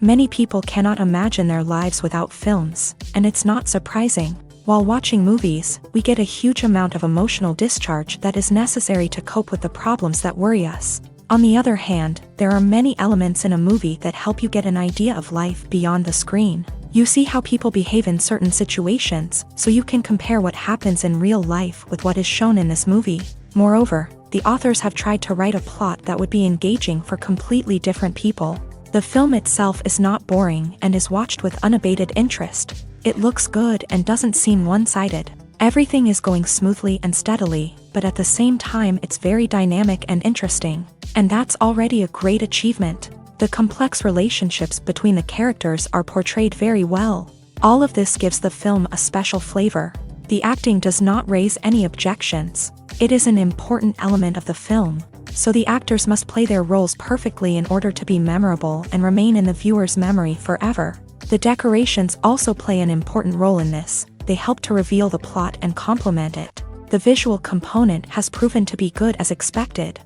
Many people cannot imagine their lives without films, and it's not surprising. While watching movies, we get a huge amount of emotional discharge that is necessary to cope with the problems that worry us. On the other hand, there are many elements in a movie that help you get an idea of life beyond the screen. You see how people behave in certain situations, so you can compare what happens in real life with what is shown in this movie. Moreover, the authors have tried to write a plot that would be engaging for completely different people. The film itself is not boring and is watched with unabated interest. It looks good and doesn't seem one-sided. Everything is going smoothly and steadily, but at the same time it's very dynamic and interesting. And that's already a great achievement. The complex relationships between the characters are portrayed very well. All of this gives the film a special flavor. The acting does not raise any objections. It is an important element of the film, so the actors must play their roles perfectly in order to be memorable and remain in the viewer's memory forever. The decorations also play an important role in this. They help to reveal the plot and complement it. The visual component has proven to be good as expected.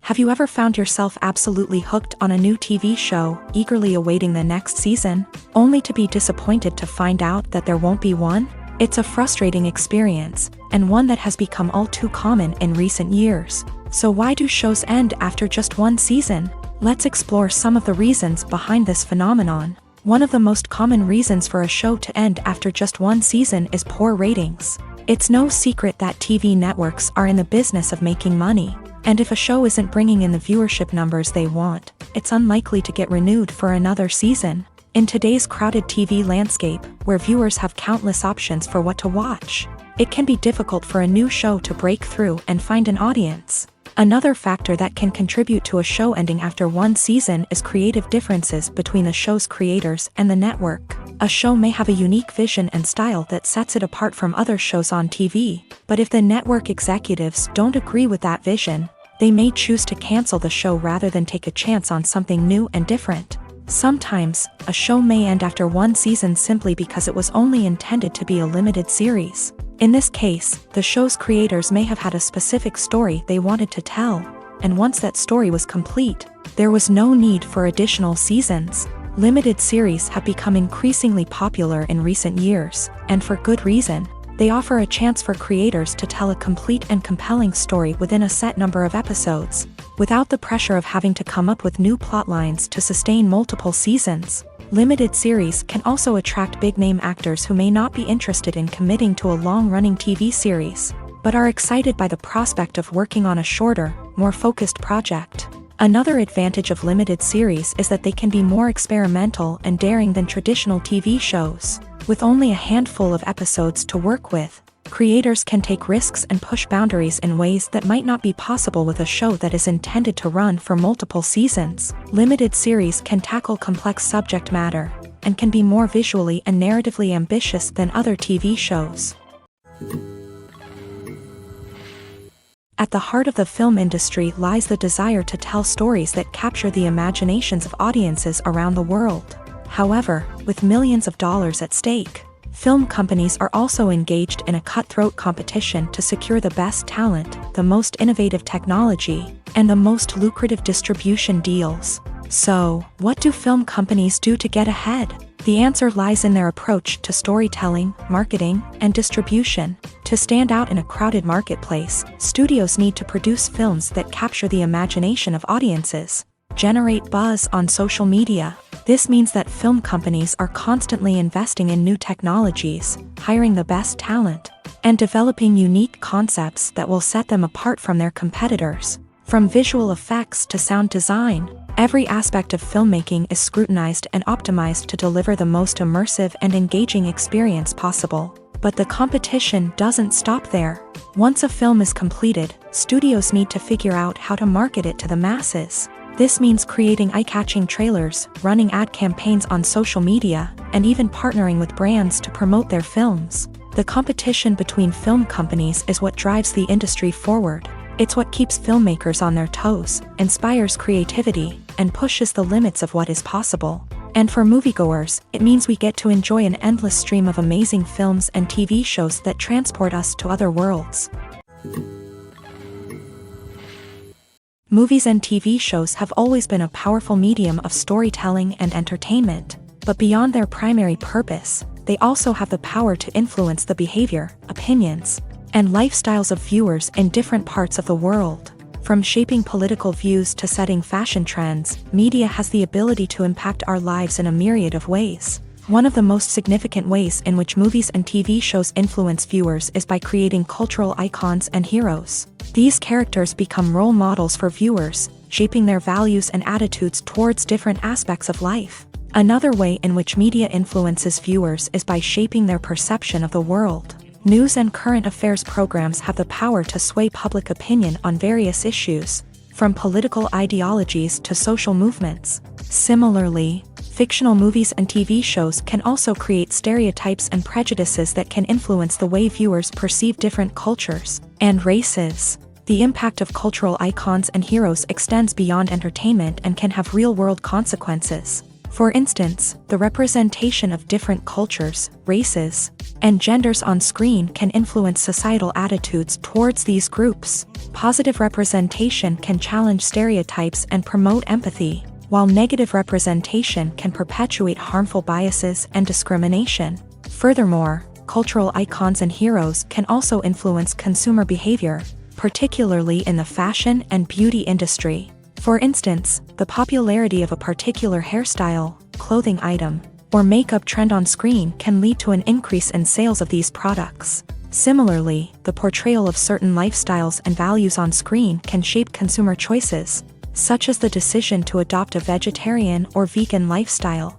Have you ever found yourself absolutely hooked on a new TV show, eagerly awaiting the next season, only to be disappointed to find out that there won't be one? It's a frustrating experience, and one that has become all too common in recent years. So why do shows end after just one season? Let's explore some of the reasons behind this phenomenon. One of the most common reasons for a show to end after just one season is poor ratings. It's no secret that TV networks are in the business of making money. And if a show isn't bringing in the viewership numbers they want, it's unlikely to get renewed for another season. In today's crowded TV landscape, where viewers have countless options for what to watch, it can be difficult for a new show to break through and find an audience. Another factor that can contribute to a show ending after one season is creative differences between the show's creators and the network. A show may have a unique vision and style that sets it apart from other shows on TV, but if the network executives don't agree with that vision, they may choose to cancel the show rather than take a chance on something new and different. Sometimes, a show may end after one season simply because it was only intended to be a limited series. In this case, the show's creators may have had a specific story they wanted to tell, and once that story was complete, there was no need for additional seasons. Limited series have become increasingly popular in recent years, and for good reason. They offer a chance for creators to tell a complete and compelling story within a set number of episodes, without the pressure of having to come up with new plotlines to sustain multiple seasons. Limited series can also attract big-name actors who may not be interested in committing to a long-running TV series, but are excited by the prospect of working on a shorter, more focused project. Another advantage of limited series is that they can be more experimental and daring than traditional TV shows. With only a handful of episodes to work with, creators can take risks and push boundaries in ways that might not be possible with a show that is intended to run for multiple seasons. Limited series can tackle complex subject matter, and can be more visually and narratively ambitious than other TV shows. At the heart of the film industry lies the desire to tell stories that capture the imaginations of audiences around the world. However, with millions of dollars at stake, film companies are also engaged in a cutthroat competition to secure the best talent, the most innovative technology, and the most lucrative distribution deals. So, what do film companies do to get ahead? The answer lies in their approach to storytelling, marketing, and distribution. To stand out in a crowded marketplace, studios need to produce films that capture the imagination of audiences, generate buzz on social media. This means that film companies are constantly investing in new technologies, hiring the best talent, and developing unique concepts that will set them apart from their competitors. From visual effects to sound design, every aspect of filmmaking is scrutinized and optimized to deliver the most immersive and engaging experience possible. But the competition doesn't stop there. Once a film is completed, studios need to figure out how to market it to the masses. This means creating eye-catching trailers, running ad campaigns on social media, and even partnering with brands to promote their films. The competition between film companies is what drives the industry forward. It's what keeps filmmakers on their toes, inspires creativity, and pushes the limits of what is possible. And for moviegoers, it means we get to enjoy an endless stream of amazing films and TV shows that transport us to other worlds. Movies and TV shows have always been a powerful medium of storytelling and entertainment, but beyond their primary purpose, they also have the power to influence the behavior, opinions, and lifestyles of viewers in different parts of the world. From shaping political views to setting fashion trends, media has the ability to impact our lives in a myriad of ways. One of the most significant ways in which movies and TV shows influence viewers is by creating cultural icons and heroes. These characters become role models for viewers, shaping their values and attitudes towards different aspects of life. Another way in which media influences viewers is by shaping their perception of the world. News and current affairs programs have the power to sway public opinion on various issues, from political ideologies to social movements. Similarly, fictional movies and TV shows can also create stereotypes and prejudices that can influence the way viewers perceive different cultures and races. The impact of cultural icons and heroes extends beyond entertainment and can have real-world consequences. For instance, the representation of different cultures, races, and genders on screen can influence societal attitudes towards these groups. Positive representation can challenge stereotypes and promote empathy, while negative representation can perpetuate harmful biases and discrimination. Furthermore, cultural icons and heroes can also influence consumer behavior, particularly in the fashion and beauty industry. For instance, the popularity of a particular hairstyle, clothing item, or makeup trend on screen can lead to an increase in sales of these products. Similarly, the portrayal of certain lifestyles and values on screen can shape consumer choices, such as the decision to adopt a vegetarian or vegan lifestyle.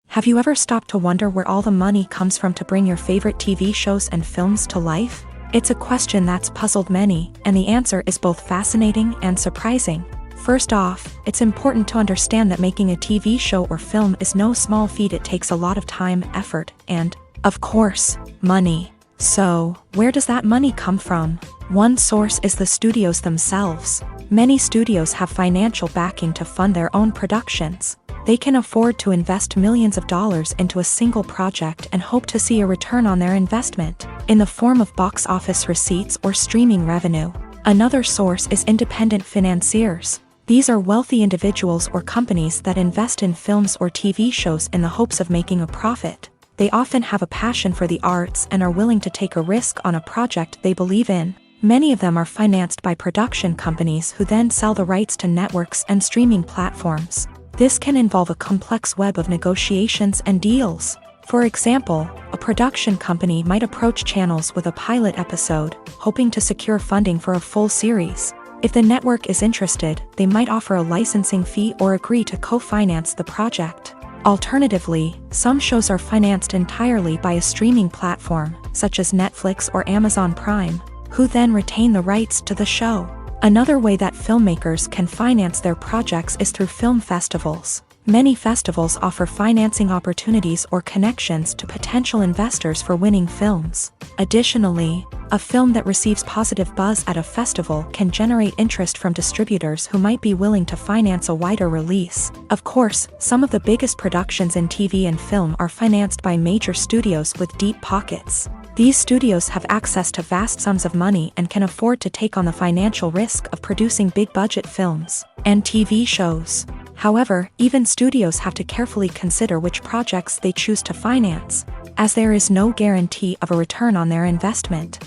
Have you ever stopped to wonder where all the money comes from to bring your favorite TV shows and films to life? It's a question that's puzzled many, and the answer is both fascinating and surprising. First off, it's important to understand that making a TV show or film is no small feat. It takes a lot of time, effort, and, of course, money. So, where does that money come from? One source is the studios themselves. Many studios have financial backing to fund their own productions. They can afford to invest millions of dollars into a single project and hope to see a return on their investment, in the form of box office receipts or streaming revenue. Another source is independent financiers. These are wealthy individuals or companies that invest in films or TV shows in the hopes of making a profit. They often have a passion for the arts and are willing to take a risk on a project they believe in. Many of them are financed by production companies who then sell the rights to networks and streaming platforms. This can involve a complex web of negotiations and deals. For example, a production company might approach channels with a pilot episode, hoping to secure funding for a full series. If the network is interested, they might offer a licensing fee or agree to co-finance the project. Alternatively, some shows are financed entirely by a streaming platform, such as Netflix or Amazon Prime, who then retain the rights to the show. Another way that filmmakers can finance their projects is through film festivals. Many festivals offer financing opportunities or connections to potential investors for winning films. Additionally, a film that receives positive buzz at a festival can generate interest from distributors who might be willing to finance a wider release. Of course, some of the biggest productions in TV and film are financed by major studios with deep pockets. These studios have access to vast sums of money and can afford to take on the financial risk of producing big-budget films and TV shows. However, even studios have to carefully consider which projects they choose to finance, as there is no guarantee of a return on their investment.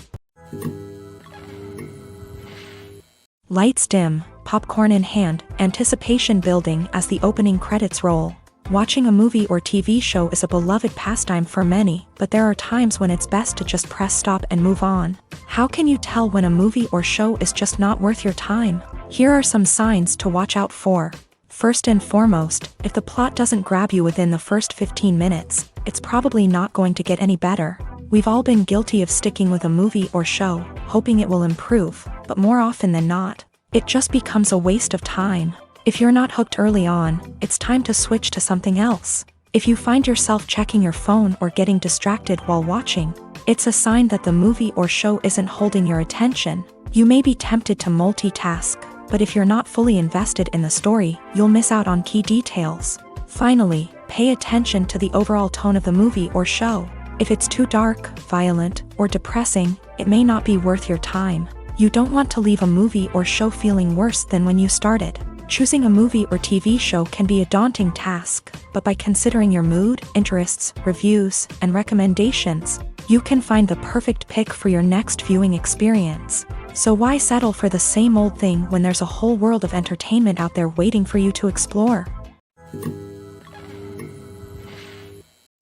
Lights dim, popcorn in hand, anticipation building as the opening credits roll. Watching a movie or TV show is a beloved pastime for many, but there are times when it's best to just press stop and move on. How can you tell when a movie or show is just not worth your time? Here are some signs to watch out for. First and foremost, if the plot doesn't grab you within the first 15 minutes, it's probably not going to get any better. We've all been guilty of sticking with a movie or show, hoping it will improve, but more often than not, it just becomes a waste of time. If you're not hooked early on, it's time to switch to something else. If you find yourself checking your phone or getting distracted while watching, it's a sign that the movie or show isn't holding your attention. You may be tempted to multitask, but if you're not fully invested in the story, you'll miss out on key details. Finally, pay attention to the overall tone of the movie or show. If it's too dark, violent, or depressing, it may not be worth your time. You don't want to leave a movie or show feeling worse than when you started. Choosing a movie or TV show can be a daunting task, but by considering your mood, interests, reviews, and recommendations, you can find the perfect pick for your next viewing experience. So why settle for the same old thing when there's a whole world of entertainment out there waiting for you to explore?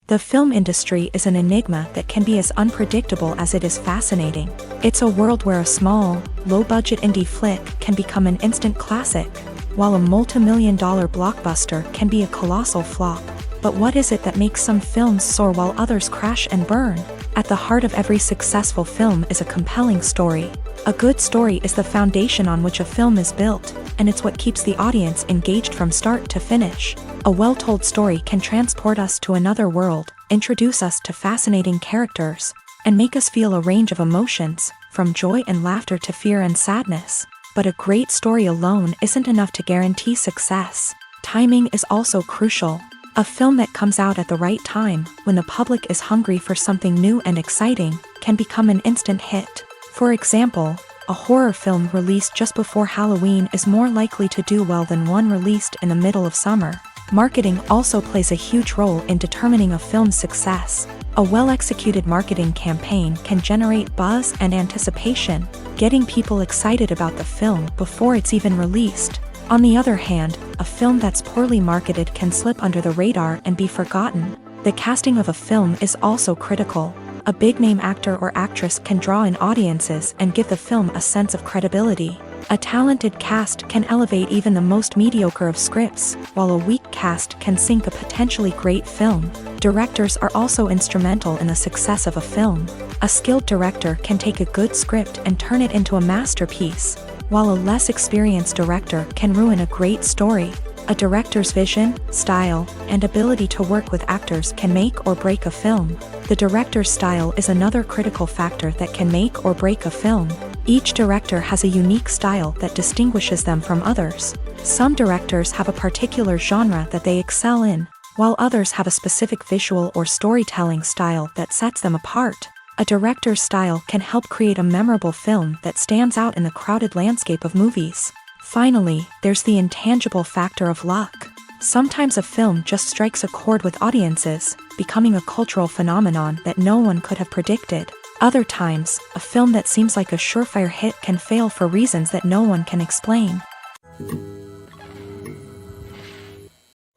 The film industry is an enigma that can be as unpredictable as it is fascinating. It's a world where a small, low-budget indie flick can become an instant classic, while a multi-million-dollar blockbuster can be a colossal flop. But what is it that makes some films soar while others crash and burn? At the heart of every successful film is a compelling story. A good story is the foundation on which a film is built, and it's what keeps the audience engaged from start to finish. A well-told story can transport us to another world, introduce us to fascinating characters, and make us feel a range of emotions, from joy and laughter to fear and sadness. But a great story alone isn't enough to guarantee success. Timing is also crucial. A film that comes out at the right time, when the public is hungry for something new and exciting, can become an instant hit. For example, a horror film released just before Halloween is more likely to do well than one released in the middle of summer. Marketing also plays a huge role in determining a film's success. A well-executed marketing campaign can generate buzz and anticipation, getting people excited about the film before it's even released. On the other hand, a film that's poorly marketed can slip under the radar and be forgotten. The casting of a film is also critical. A big-name actor or actress can draw in audiences and give the film a sense of credibility. A talented cast can elevate even the most mediocre of scripts, while a weak cast can sink a potentially great film. Directors are also instrumental in the success of a film. A skilled director can take a good script and turn it into a masterpiece, while a less experienced director can ruin a great story. A director's vision, style, and ability to work with actors can make or break a film. The director's style is another critical factor that can make or break a film. Each director has a unique style that distinguishes them from others. Some directors have a particular genre that they excel in, while others have a specific visual or storytelling style that sets them apart. A director's style can help create a memorable film that stands out in the crowded landscape of movies. Finally, there's the intangible factor of luck. Sometimes a film just strikes a chord with audiences, becoming a cultural phenomenon that no one could have predicted. Other times, a film that seems like a surefire hit can fail for reasons that no one can explain.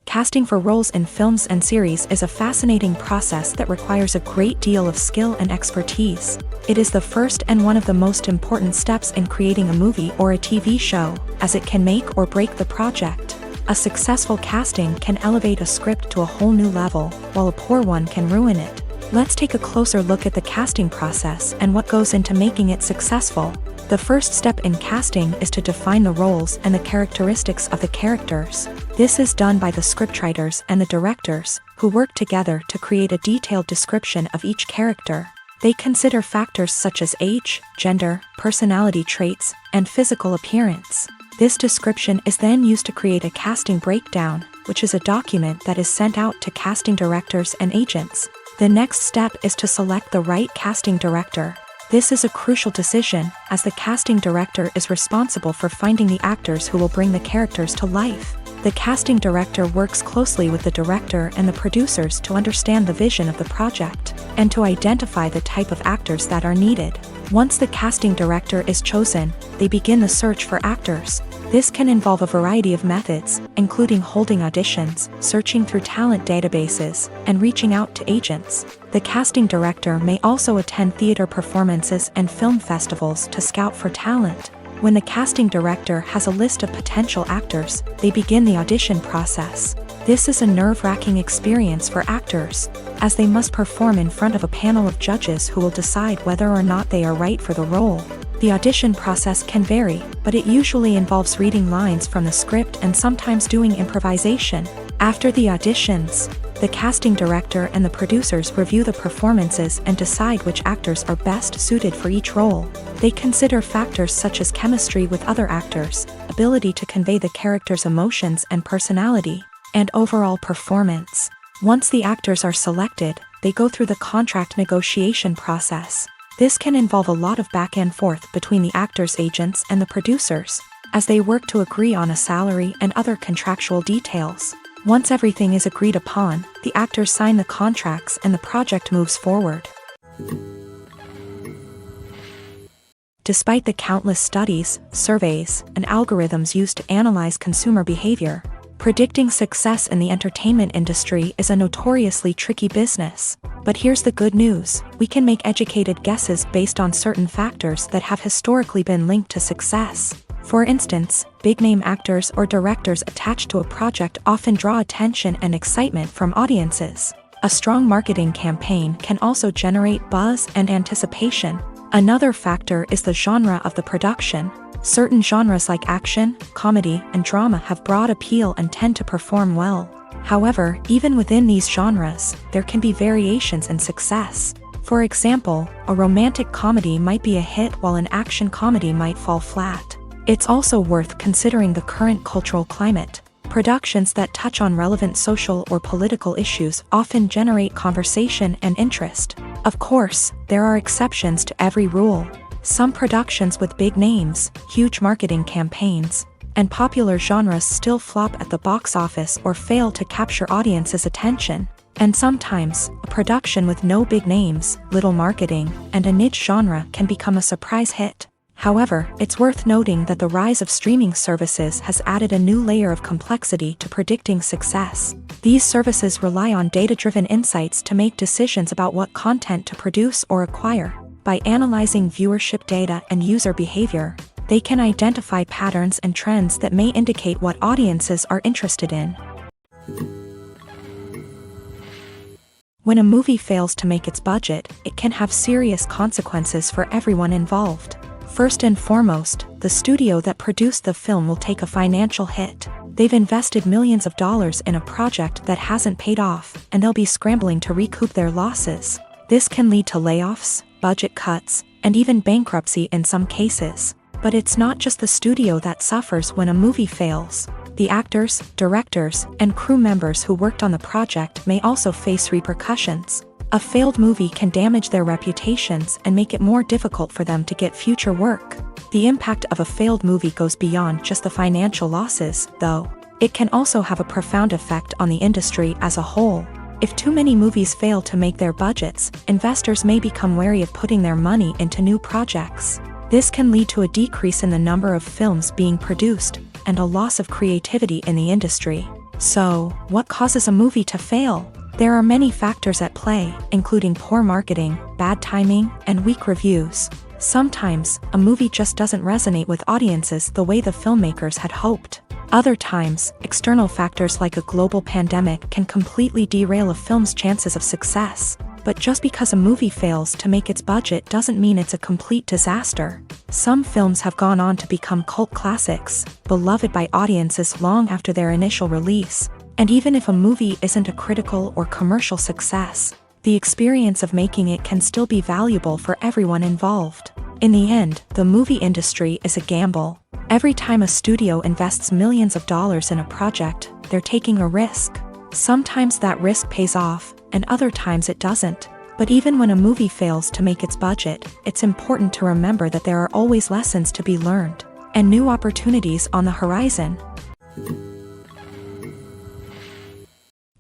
Casting for roles in films and series is a fascinating process that requires a great deal of skill and expertise. It is the first and one of the most important steps in creating a movie or a TV show, as it can make or break the project. A successful casting can elevate a script to a whole new level, while a poor one can ruin it. Let's take a closer look at the casting process and what goes into making it successful. The first step in casting is to define the roles and the characteristics of the characters. This is done by the scriptwriters and the directors, who work together to create a detailed description of each character. They consider factors such as age, gender, personality traits, and physical appearance. This description is then used to create a casting breakdown, which is a document that is sent out to casting directors and agents. The next step is to select the right casting director. This is a crucial decision, as the casting director is responsible for finding the actors who will bring the characters to life. The casting director works closely with the director and the producers to understand the vision of the project, and to identify the type of actors that are needed. Once the casting director is chosen, they begin the search for actors. This can involve a variety of methods, including holding auditions, searching through talent databases, and reaching out to agents. The casting director may also attend theater performances and film festivals to scout for talent. When the casting director has a list of potential actors, they begin the audition process. This is a nerve-wracking experience for actors, as they must perform in front of a panel of judges who will decide whether or not they are right for the role. The audition process can vary, but it usually involves reading lines from the script and sometimes doing improvisation. After the auditions, the casting director and the producers review the performances and decide which actors are best suited for each role. They consider factors such as chemistry with other actors, ability to convey the character's emotions and personality, and overall performance. Once the actors are selected, they go through the contract negotiation process. This can involve a lot of back and forth between the actors' agents and the producers, as they work to agree on a salary and other contractual details. Once everything is agreed upon, the actors sign the contracts and the project moves forward. Despite the countless studies, surveys, and algorithms used to analyze consumer behavior, predicting success in the entertainment industry is a notoriously tricky business. But here's the good news: we can make educated guesses based on certain factors that have historically been linked to success. For instance, big-name actors or directors attached to a project often draw attention and excitement from audiences. A strong marketing campaign can also generate buzz and anticipation. Another factor is the genre of the production. Certain genres like action, comedy, and drama have broad appeal and tend to perform well. However, even within these genres, there can be variations in success. For example, a romantic comedy might be a hit while an action comedy might fall flat. It's also worth considering the current cultural climate. Productions that touch on relevant social or political issues often generate conversation and interest. Of course, there are exceptions to every rule. Some productions with big names, huge marketing campaigns, and popular genres still flop at the box office or fail to capture audiences' attention. And sometimes, a production with no big names, little marketing, and a niche genre can become a surprise hit. However, it's worth noting that the rise of streaming services has added a new layer of complexity to predicting success. These services rely on data-driven insights to make decisions about what content to produce or acquire. By analyzing viewership data and user behavior, they can identify patterns and trends that may indicate what audiences are interested in. When a movie fails to make its budget, it can have serious consequences for everyone involved. First and foremost, the studio that produced the film will take a financial hit. They've invested millions of dollars in a project that hasn't paid off, and they'll be scrambling to recoup their losses. This can lead to layoffs, budget cuts, and even bankruptcy in some cases. But it's not just the studio that suffers when a movie fails. The actors, directors, and crew members who worked on the project may also face repercussions. A failed movie can damage their reputations and make it more difficult for them to get future work. The impact of a failed movie goes beyond just the financial losses, though. It can also have a profound effect on the industry as a whole. If too many movies fail to make their budgets, investors may become wary of putting their money into new projects. This can lead to a decrease in the number of films being produced, and a loss of creativity in the industry. So, what causes a movie to fail? There are many factors at play, including poor marketing, bad timing, and weak reviews. Sometimes, a movie just doesn't resonate with audiences the way the filmmakers had hoped. Other times, external factors like a global pandemic can completely derail a film's chances of success. But just because a movie fails to make its budget doesn't mean it's a complete disaster. Some films have gone on to become cult classics, beloved by audiences long after their initial release. And even if a movie isn't a critical or commercial success, the experience of making it can still be valuable for everyone involved. In the end, the movie industry is a gamble. Every time a studio invests millions of dollars in a project, they're taking a risk. Sometimes that risk pays off, and other times it doesn't. But even when a movie fails to make its budget, it's important to remember that there are always lessons to be learned, and new opportunities on the horizon.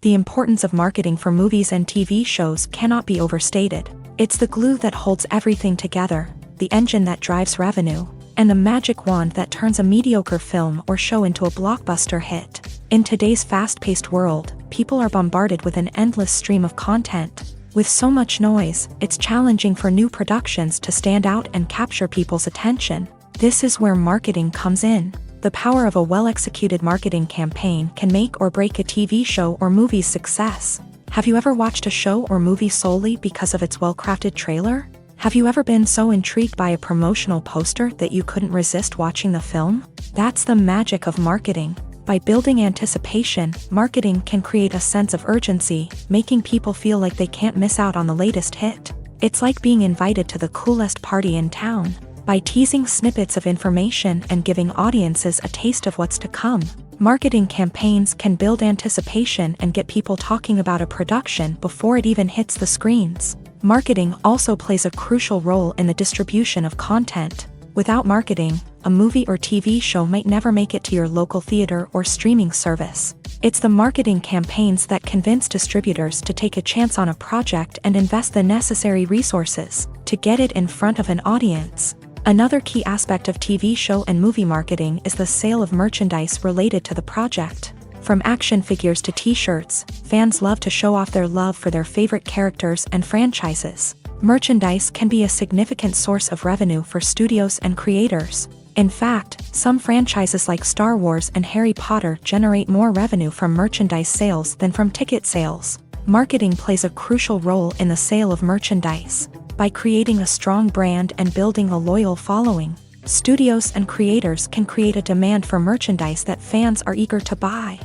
The importance of marketing for movies and TV shows cannot be overstated. It's the glue that holds everything together, the engine that drives revenue, and the magic wand that turns a mediocre film or show into a blockbuster hit. In today's fast-paced world, people are bombarded with an endless stream of content. With so much noise, it's challenging for new productions to stand out and capture people's attention. This is where marketing comes in. The power of a well-executed marketing campaign can make or break a TV show or movie's success. Have you ever watched a show or movie solely because of its well-crafted trailer? Have you ever been so intrigued by a promotional poster that you couldn't resist watching the film? That's the magic of marketing. By building anticipation, marketing can create a sense of urgency, making people feel like they can't miss out on the latest hit. It's like being invited to the coolest party in town. By teasing snippets of information and giving audiences a taste of what's to come, marketing campaigns can build anticipation and get people talking about a production before it even hits the screens. Marketing also plays a crucial role in the distribution of content. Without marketing, a movie or TV show might never make it to your local theater or streaming service. It's the marketing campaigns that convince distributors to take a chance on a project and invest the necessary resources to get it in front of an audience. Another key aspect of TV show and movie marketing is the sale of merchandise related to the project. From action figures to t-shirts, fans love to show off their love for their favorite characters and franchises. Merchandise can be a significant source of revenue for studios and creators. In fact, some franchises like Star Wars and Harry Potter generate more revenue from merchandise sales than from ticket sales. Marketing plays a crucial role in the sale of merchandise. By creating a strong brand and building a loyal following, studios and creators can create a demand for merchandise that fans are eager to buy.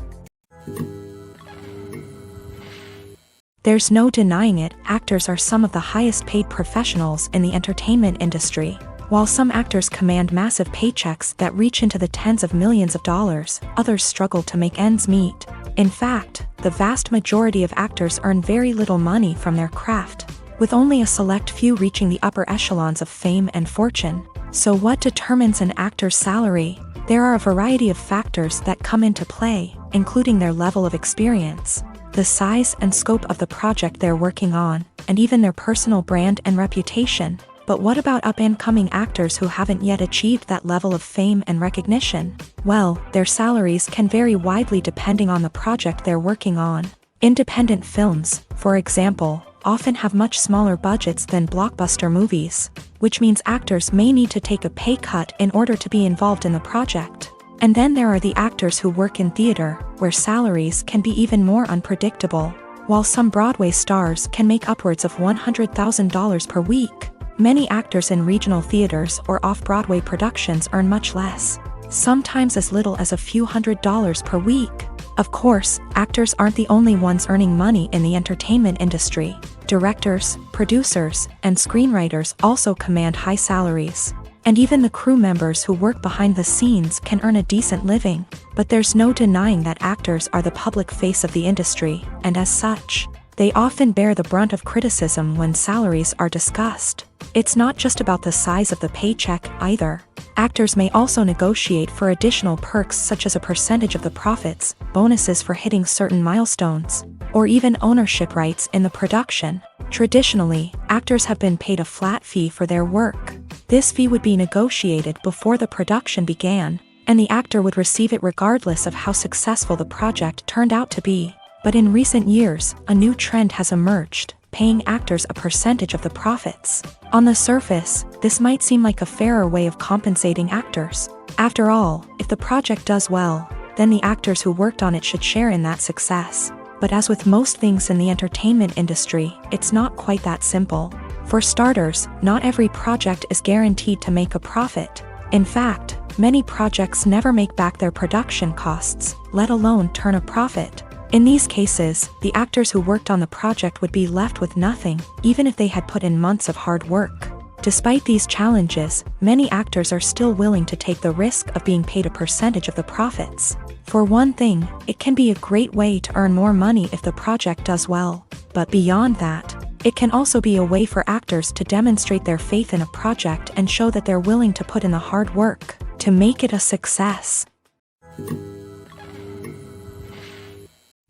There's no denying it, actors are some of the highest paid professionals in the entertainment industry. While some actors command massive paychecks that reach into the tens of millions of dollars, others struggle to make ends meet. In fact, the vast majority of actors earn very little money from their craft, with only a select few reaching the upper echelons of fame and fortune. So what determines an actor's salary? There are a variety of factors that come into play, including their level of experience, the size and scope of the project they're working on, and even their personal brand and reputation. But what about up-and-coming actors who haven't yet achieved that level of fame and recognition? Well, their salaries can vary widely depending on the project they're working on. Independent films, for example, often have much smaller budgets than blockbuster movies, which means actors may need to take a pay cut in order to be involved in the project. And then there are the actors who work in theater, where salaries can be even more unpredictable. While some Broadway stars can make upwards of $100,000 per week, many actors in regional theaters or off-Broadway productions earn much less, sometimes as little as a few $100s per week. Of course, actors aren't the only ones earning money in the entertainment industry. Directors, producers, and screenwriters also command high salaries. And even the crew members who work behind the scenes can earn a decent living. But there's no denying that actors are the public face of the industry, and as such, they often bear the brunt of criticism when salaries are discussed. It's not just about the size of the paycheck, either. Actors may also negotiate for additional perks such as a percentage of the profits, bonuses for hitting certain milestones, or even ownership rights in the production. Traditionally, actors have been paid a flat fee for their work. This fee would be negotiated before the production began, and the actor would receive it regardless of how successful the project turned out to be. But in recent years, a new trend has emerged, paying actors a percentage of the profits. On the surface, this might seem like a fairer way of compensating actors. After all, if the project does well, then the actors who worked on it should share in that success. But as with most things in the entertainment industry, it's not quite that simple. For starters, not every project is guaranteed to make a profit. In fact, many projects never make back their production costs, let alone turn a profit. In these cases, the actors who worked on the project would be left with nothing, even if they had put in months of hard work. Despite these challenges, many actors are still willing to take the risk of being paid a percentage of the profits. For one thing, it can be a great way to earn more money if the project does well. But beyond that, it can also be a way for actors to demonstrate their faith in a project and show that they're willing to put in the hard work to make it a success.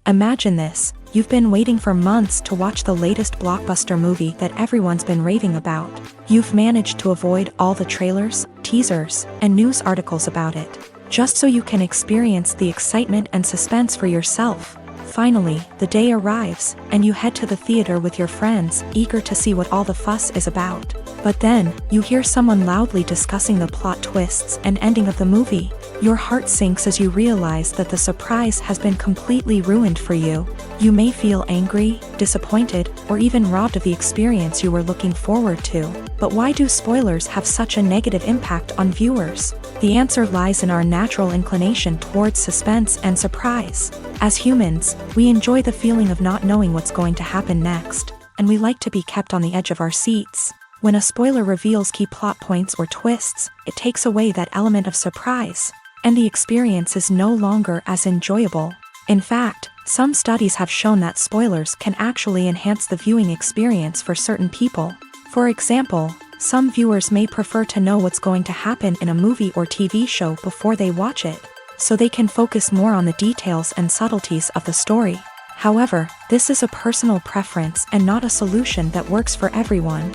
Imagine this. You've been waiting for months to watch the latest blockbuster movie that everyone's been raving about. You've managed to avoid all the trailers, teasers, and news articles about it, just so you can experience the excitement and suspense for yourself. Finally, the day arrives, and you head to the theater with your friends, eager to see what all the fuss is about. But then, you hear someone loudly discussing the plot twists and ending of the movie. Your heart sinks as you realize that the surprise has been completely ruined for you. You may feel angry, disappointed, or even robbed of the experience you were looking forward to. But why do spoilers have such a negative impact on viewers? The answer lies in our natural inclination towards suspense and surprise. As humans, we enjoy the feeling of not knowing what's going to happen next, and we like to be kept on the edge of our seats. When a spoiler reveals key plot points or twists, it takes away that element of surprise, and the experience is no longer as enjoyable. In fact, Some studies have shown that spoilers can actually enhance the viewing experience for certain people. For example, some viewers may prefer to know what's going to happen in a movie or TV show before they watch it, so they can focus more on the details and subtleties of the story. However, this is a personal preference and not a solution that works for everyone.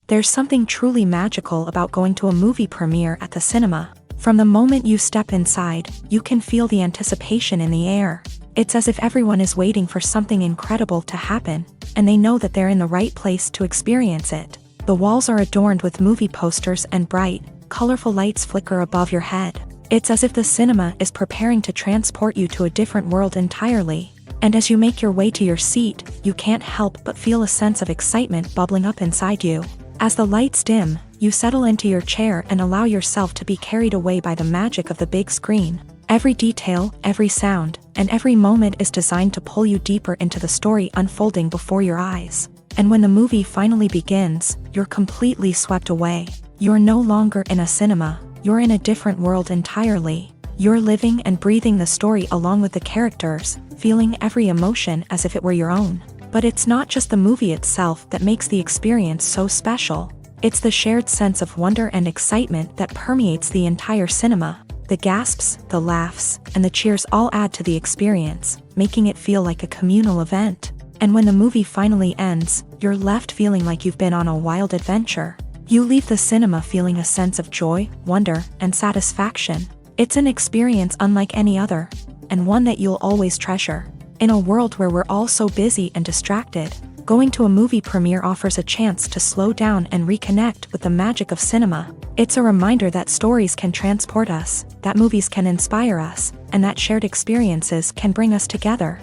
There's something truly magical about going to a movie premiere at the cinema. From the moment you step inside, you can feel the anticipation in the air. It's as if everyone is waiting for something incredible to happen, and they know that they're in the right place to experience it. The walls are adorned with movie posters and bright, colorful lights flicker above your head. It's as if the cinema is preparing to transport you to a different world entirely. And as you make your way to your seat, you can't help but feel a sense of excitement bubbling up inside you. As the lights dim, you settle into your chair and allow yourself to be carried away by the magic of the big screen. Every detail, every sound, and every moment is designed to pull you deeper into the story unfolding before your eyes. And when the movie finally begins, you're completely swept away. You're no longer in a cinema, you're in a different world entirely. You're living and breathing the story along with the characters, feeling every emotion as if it were your own. But it's not just the movie itself that makes the experience so special. It's the shared sense of wonder and excitement that permeates the entire cinema. The gasps, the laughs, and the cheers all add to the experience, making it feel like a communal event. And when the movie finally ends, you're left feeling like you've been on a wild adventure. You leave the cinema feeling a sense of joy, wonder, and satisfaction. It's an experience unlike any other, and one that you'll always treasure. In a world where we're all so busy and distracted, going to a movie premiere offers a chance to slow down and reconnect with the magic of cinema. It's a reminder that stories can transport us, that movies can inspire us, and that shared experiences can bring us together.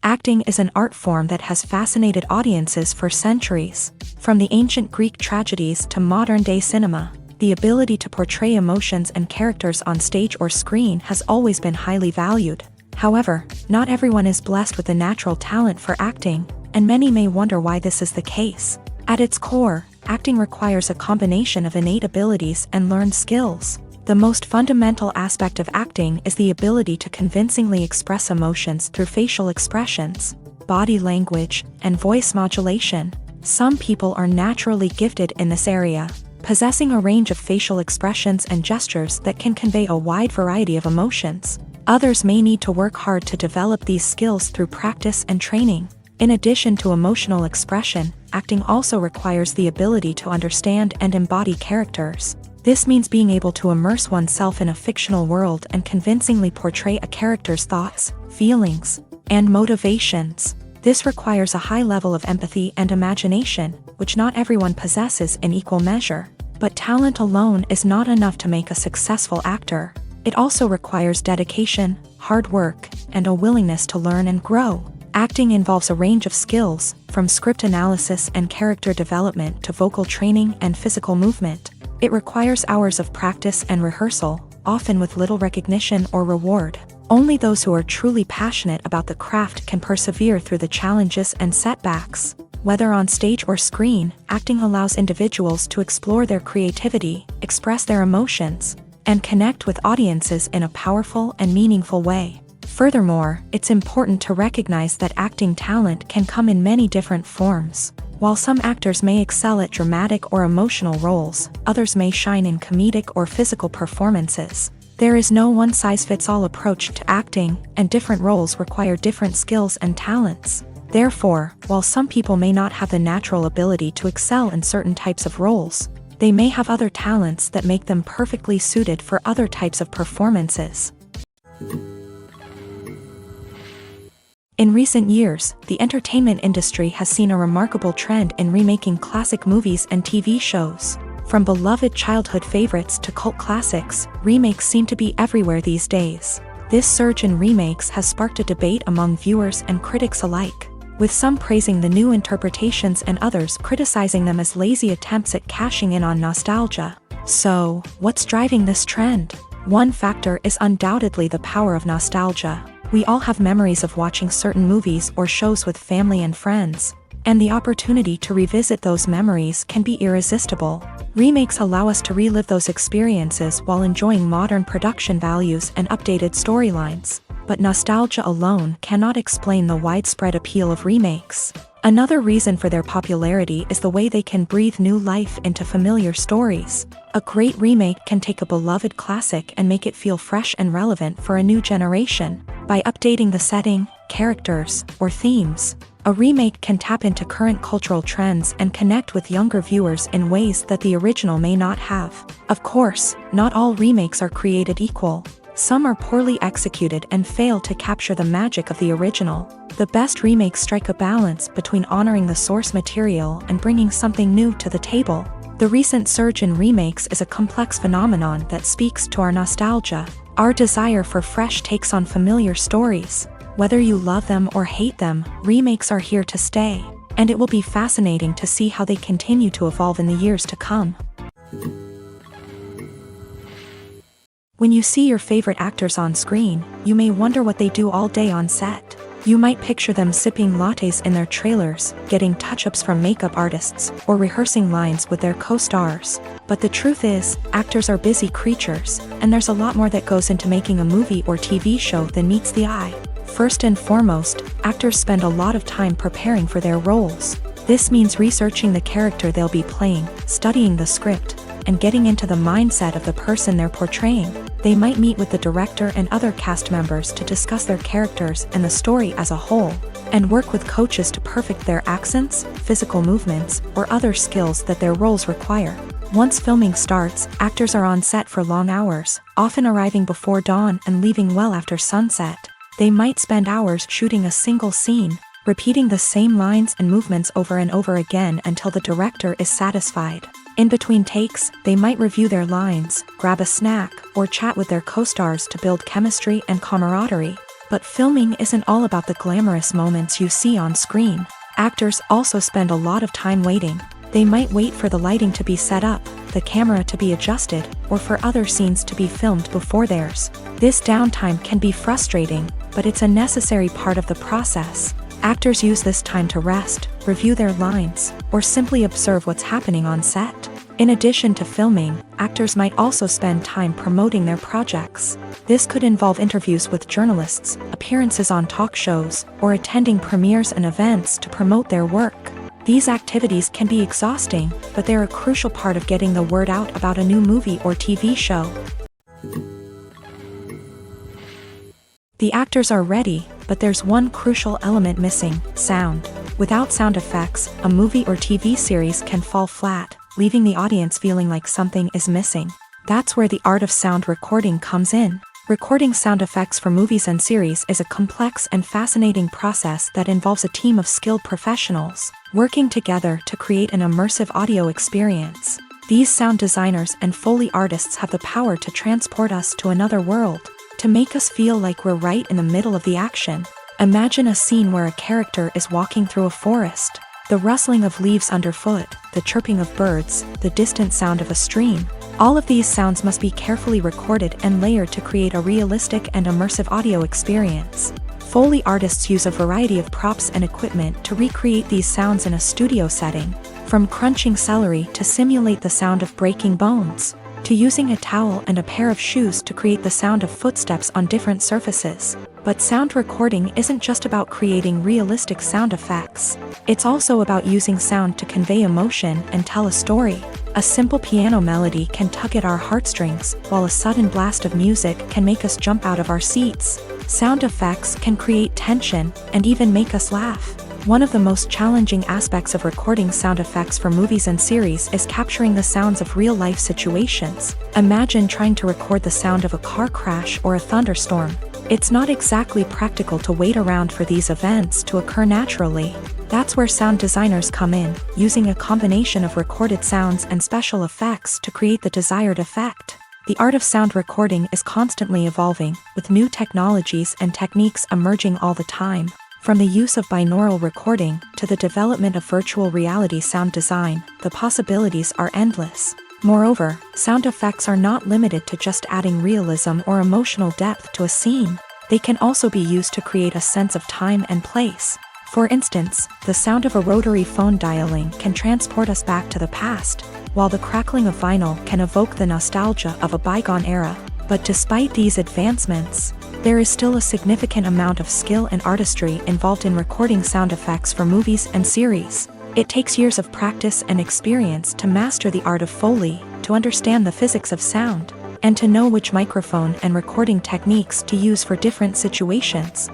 Acting is an art form that has fascinated audiences for centuries. From the ancient Greek tragedies to modern-day cinema, the ability to portray emotions and characters on stage or screen has always been highly valued. However, not everyone is blessed with a natural talent for acting, and many may wonder why this is the case. At its core, acting requires a combination of innate abilities and learned skills. The most fundamental aspect of acting is the ability to convincingly express emotions through facial expressions, body language, and voice modulation. Some people are naturally gifted in this area, possessing a range of facial expressions and gestures that can convey a wide variety of emotions. Others may need to work hard to develop these skills through practice and training. In addition to emotional expression, acting also requires the ability to understand and embody characters. This means being able to immerse oneself in a fictional world and convincingly portray a character's thoughts, feelings, and motivations. This requires a high level of empathy and imagination, which not everyone possesses in equal measure. But talent alone is not enough to make a successful actor. It also requires dedication, hard work, and a willingness to learn and grow. Acting involves a range of skills, from script analysis and character development to vocal training and physical movement. It requires hours of practice and rehearsal, often with little recognition or reward. Only those who are truly passionate about the craft can persevere through the challenges and setbacks. Whether on stage or screen, acting allows individuals to explore their creativity, express their emotions, and connect with audiences in a powerful and meaningful way. Furthermore, it's important to recognize that acting talent can come in many different forms. While some actors may excel at dramatic or emotional roles, others may shine in comedic or physical performances. There is no one-size-fits-all approach to acting, and different roles require different skills and talents. Therefore, while some people may not have the natural ability to excel in certain types of roles, they may have other talents that make them perfectly suited for other types of performances. In recent years, the entertainment industry has seen a remarkable trend in remaking classic movies and TV shows. From beloved childhood favorites to cult classics, remakes seem to be everywhere these days. This surge in remakes has sparked a debate among viewers and critics alike, with some praising the new interpretations and others criticizing them as lazy attempts at cashing in on nostalgia. So, what's driving this trend? One factor is undoubtedly the power of nostalgia. We all have memories of watching certain movies or shows with family and friends. And the opportunity to revisit those memories can be irresistible. Remakes allow us to relive those experiences while enjoying modern production values and updated storylines. But nostalgia alone cannot explain the widespread appeal of remakes. Another reason for their popularity is the way they can breathe new life into familiar stories. A great remake can take a beloved classic and make it feel fresh and relevant for a new generation. By updating the setting, characters, or themes, a remake can tap into current cultural trends and connect with younger viewers in ways that the original may not have. Of course, not all remakes are created equal. Some are poorly executed and fail to capture the magic of the original. The best remakes strike a balance between honoring the source material and bringing something new to the table. The recent surge in remakes is a complex phenomenon that speaks to our nostalgia, our desire for fresh takes on familiar stories. Whether you love them or hate them, remakes are here to stay, and it will be fascinating to see how they continue to evolve in the years to come. When you see your favorite actors on screen, you may wonder what they do all day on set. You might picture them sipping lattes in their trailers, getting touch-ups from makeup artists, or rehearsing lines with their co-stars. But the truth is, actors are busy creatures, and there's a lot more that goes into making a movie or TV show than meets the eye. First and foremost, actors spend a lot of time preparing for their roles. This means researching the character they'll be playing, studying the script, and getting into the mindset of the person they're portraying. They might meet with the director and other cast members to discuss their characters and the story as a whole, and work with coaches to perfect their accents, physical movements, or other skills that their roles require. Once filming starts, actors are on set for long hours, often arriving before dawn and leaving well after sunset. They might spend hours shooting a single scene, repeating the same lines and movements over and over again until the director is satisfied. In between takes, they might review their lines, grab a snack, or chat with their co-stars to build chemistry and camaraderie. But filming isn't all about the glamorous moments you see on screen. Actors also spend a lot of time waiting. They might wait for the lighting to be set up, the camera to be adjusted, or for other scenes to be filmed before theirs. This downtime can be frustrating, but it's a necessary part of the process. Actors use this time to rest, review their lines, or simply observe what's happening on set. In addition to filming, actors might also spend time promoting their projects. This could involve interviews with journalists, appearances on talk shows, or attending premieres and events to promote their work. These activities can be exhausting, but they're a crucial part of getting the word out about a new movie or TV show. The actors are ready, but there's one crucial element missing: sound. Without sound effects, a movie or TV series can fall flat, leaving the audience feeling like something is missing. That's where the art of sound recording comes in. Recording sound effects for movies and series is a complex and fascinating process that involves a team of skilled professionals working together to create an immersive audio experience. These sound designers and Foley artists have the power to transport us to another world, to make us feel like we're right in the middle of the action. Imagine a scene where a character is walking through a forest. The rustling of leaves underfoot, the chirping of birds, the distant sound of a stream. All of these sounds must be carefully recorded and layered to create a realistic and immersive audio experience. Foley artists use a variety of props and equipment to recreate these sounds in a studio setting, from crunching celery to simulate the sound of breaking bones, to using a towel and a pair of shoes to create the sound of footsteps on different surfaces. But sound recording isn't just about creating realistic sound effects. It's also about using sound to convey emotion and tell a story. A simple piano melody can tug at our heartstrings, while a sudden blast of music can make us jump out of our seats. Sound effects can create tension and even make us laugh. One of the most challenging aspects of recording sound effects for movies and series is capturing the sounds of real-life situations. Imagine trying to record the sound of a car crash or a thunderstorm. It's not exactly practical to wait around for these events to occur naturally. That's where sound designers come in, using a combination of recorded sounds and special effects to create the desired effect. The art of sound recording is constantly evolving, with new technologies and techniques emerging all the time. From the use of binaural recording to the development of virtual reality sound design, the possibilities are endless. Moreover, sound effects are not limited to just adding realism or emotional depth to a scene. They can also be used to create a sense of time and place. For instance, the sound of a rotary phone dialing can transport us back to the past, while the crackling of vinyl can evoke the nostalgia of a bygone era. But despite these advancements, there is still a significant amount of skill and artistry involved in recording sound effects for movies and series. It takes years of practice and experience to master the art of Foley, to understand the physics of sound, and to know which microphone and recording techniques to use for different situations.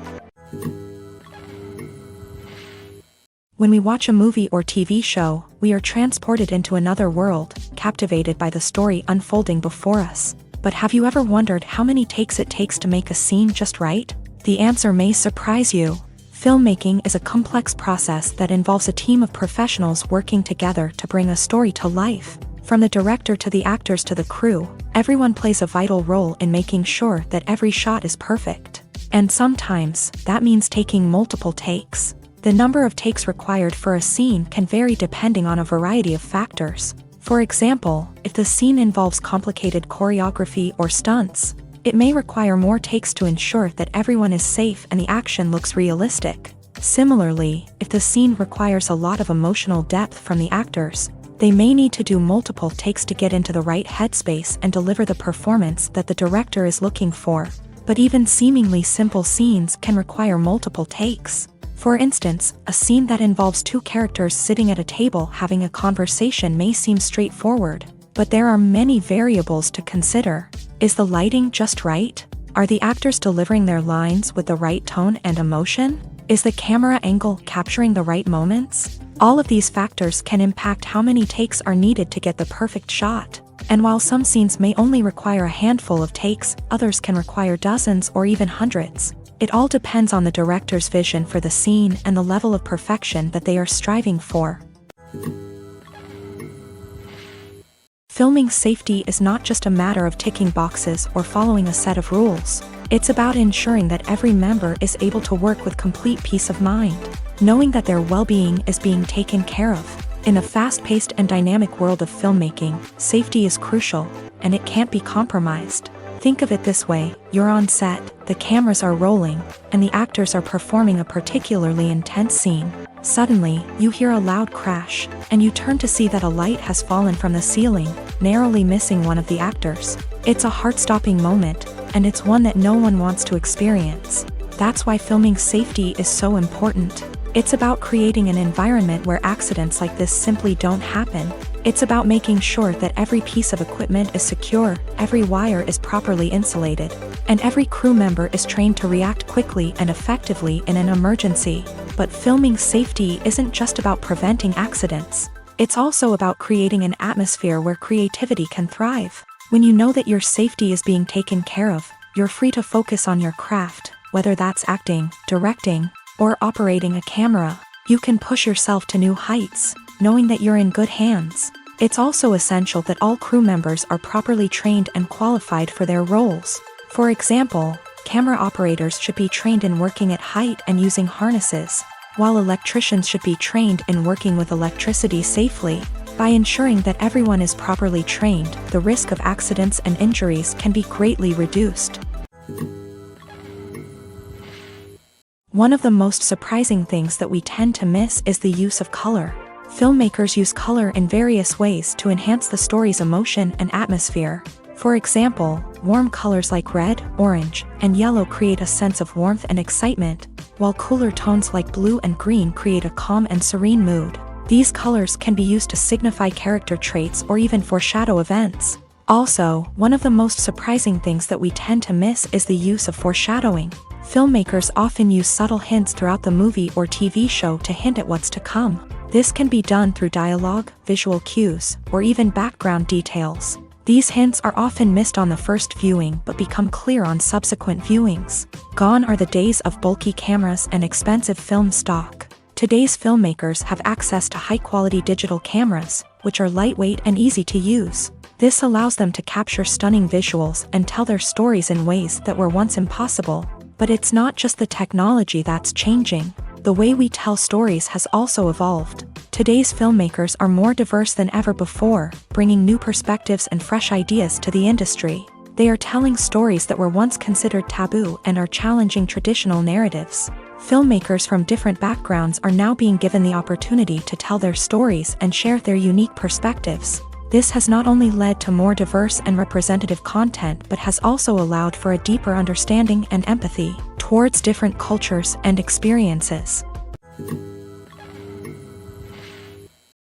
When we watch a movie or TV show, we are transported into another world, captivated by the story unfolding before us. But have you ever wondered how many takes it takes to make a scene just right? The answer may surprise you. Filmmaking is a complex process that involves a team of professionals working together to bring a story to life. From the director to the actors to the crew, everyone plays a vital role in making sure that every shot is perfect. And sometimes, that means taking multiple takes. The number of takes required for a scene can vary depending on a variety of factors. For example, if the scene involves complicated choreography or stunts, it may require more takes to ensure that everyone is safe and the action looks realistic. Similarly, if the scene requires a lot of emotional depth from the actors, they may need to do multiple takes to get into the right headspace and deliver the performance that the director is looking for. But even seemingly simple scenes can require multiple takes. For instance, a scene that involves two characters sitting at a table having a conversation may seem straightforward, but there are many variables to consider. Is the lighting just right? Are the actors delivering their lines with the right tone and emotion? Is the camera angle capturing the right moments? All of these factors can impact how many takes are needed to get the perfect shot. And while some scenes may only require a handful of takes, others can require dozens or even hundreds. It all depends on the director's vision for the scene and the level of perfection that they are striving for. Filming safety is not just a matter of ticking boxes or following a set of rules. It's about ensuring that every member is able to work with complete peace of mind, knowing that their well-being is being taken care of. In a fast-paced and dynamic world of filmmaking, safety is crucial, and it can't be compromised. Think of it this way: you're on set, the cameras are rolling, and the actors are performing a particularly intense scene. Suddenly, you hear a loud crash, and you turn to see that a light has fallen from the ceiling, narrowly missing one of the actors. It's a heart-stopping moment, and it's one that no one wants to experience. That's why filming safety is so important. It's about creating an environment where accidents like this simply don't happen. It's about making sure that every piece of equipment is secure, every wire is properly insulated, and every crew member is trained to react quickly and effectively in an emergency. But filming safety isn't just about preventing accidents. It's also about creating an atmosphere where creativity can thrive. When you know that your safety is being taken care of, you're free to focus on your craft, whether that's acting, directing, or operating a camera. You can push yourself to new heights, knowing that you're in good hands. It's also essential that all crew members are properly trained and qualified for their roles. For example, camera operators should be trained in working at height and using harnesses, while electricians should be trained in working with electricity safely. By ensuring that everyone is properly trained, the risk of accidents and injuries can be greatly reduced. One of the most surprising things that we tend to miss is the use of color. Filmmakers use color in various ways to enhance the story's emotion and atmosphere. For example, warm colors like red, orange, and yellow create a sense of warmth and excitement, while cooler tones like blue and green create a calm and serene mood. These colors can be used to signify character traits or even foreshadow events. Also, one of the most surprising things that we tend to miss is the use of foreshadowing. Filmmakers often use subtle hints throughout the movie or TV show to hint at what's to come. This can be done through dialogue, visual cues, or even background details. These hints are often missed on the first viewing but become clear on subsequent viewings. Gone are the days of bulky cameras and expensive film stock. Today's filmmakers have access to high-quality digital cameras, which are lightweight and easy to use. This allows them to capture stunning visuals and tell their stories in ways that were once impossible. But it's not just the technology that's changing. The way we tell stories has also evolved. Today's filmmakers are more diverse than ever before, bringing new perspectives and fresh ideas to the industry. They are telling stories that were once considered taboo and are challenging traditional narratives. Filmmakers from different backgrounds are now being given the opportunity to tell their stories and share their unique perspectives. This has not only led to more diverse and representative content but has also allowed for a deeper understanding and empathy towards different cultures and experiences.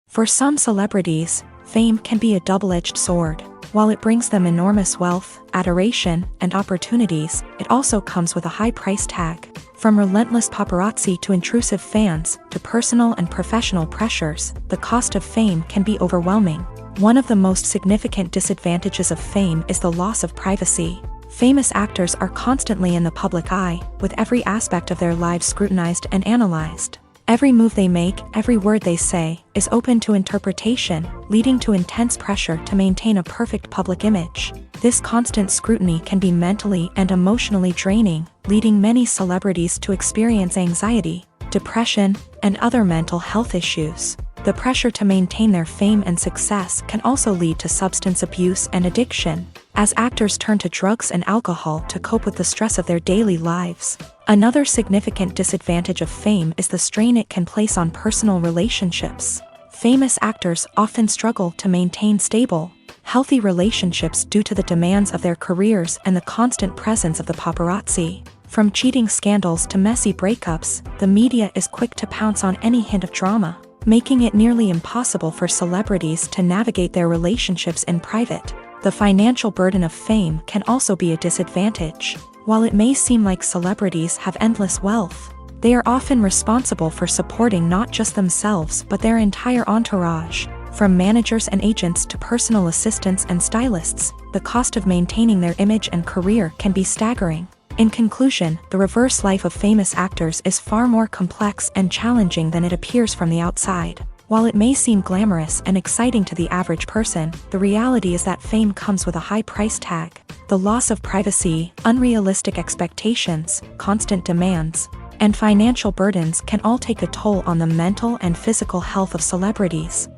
For some celebrities, fame can be a double-edged sword. While it brings them enormous wealth, adoration, and opportunities, it also comes with a high price tag. From relentless paparazzi to intrusive fans, to personal and professional pressures, the cost of fame can be overwhelming. One of the most significant disadvantages of fame is the loss of privacy. Famous actors are constantly in the public eye, with every aspect of their lives scrutinized and analyzed. Every move they make, every word they say, is open to interpretation, leading to intense pressure to maintain a perfect public image. This constant scrutiny can be mentally and emotionally draining, leading many celebrities to experience anxiety, depression, and other mental health issues. The pressure to maintain their fame and success can also lead to substance abuse and addiction, as actors turn to drugs and alcohol to cope with the stress of their daily lives. Another significant disadvantage of fame is the strain it can place on personal relationships. Famous actors often struggle to maintain stable, healthy relationships due to the demands of their careers and the constant presence of the paparazzi. From cheating scandals to messy breakups, the media is quick to pounce on any hint of drama, making it nearly impossible for celebrities to navigate their relationships in private. The financial burden of fame can also be a disadvantage. While it may seem like celebrities have endless wealth, they are often responsible for supporting not just themselves but their entire entourage. From managers and agents to personal assistants and stylists, the cost of maintaining their image and career can be staggering. In conclusion, the reverse life of famous actors is far more complex and challenging than it appears from the outside. While it may seem glamorous and exciting to the average person, the reality is that fame comes with a high price tag. The loss of privacy, unrealistic expectations, constant demands, and financial burdens can all take a toll on the mental and physical health of celebrities.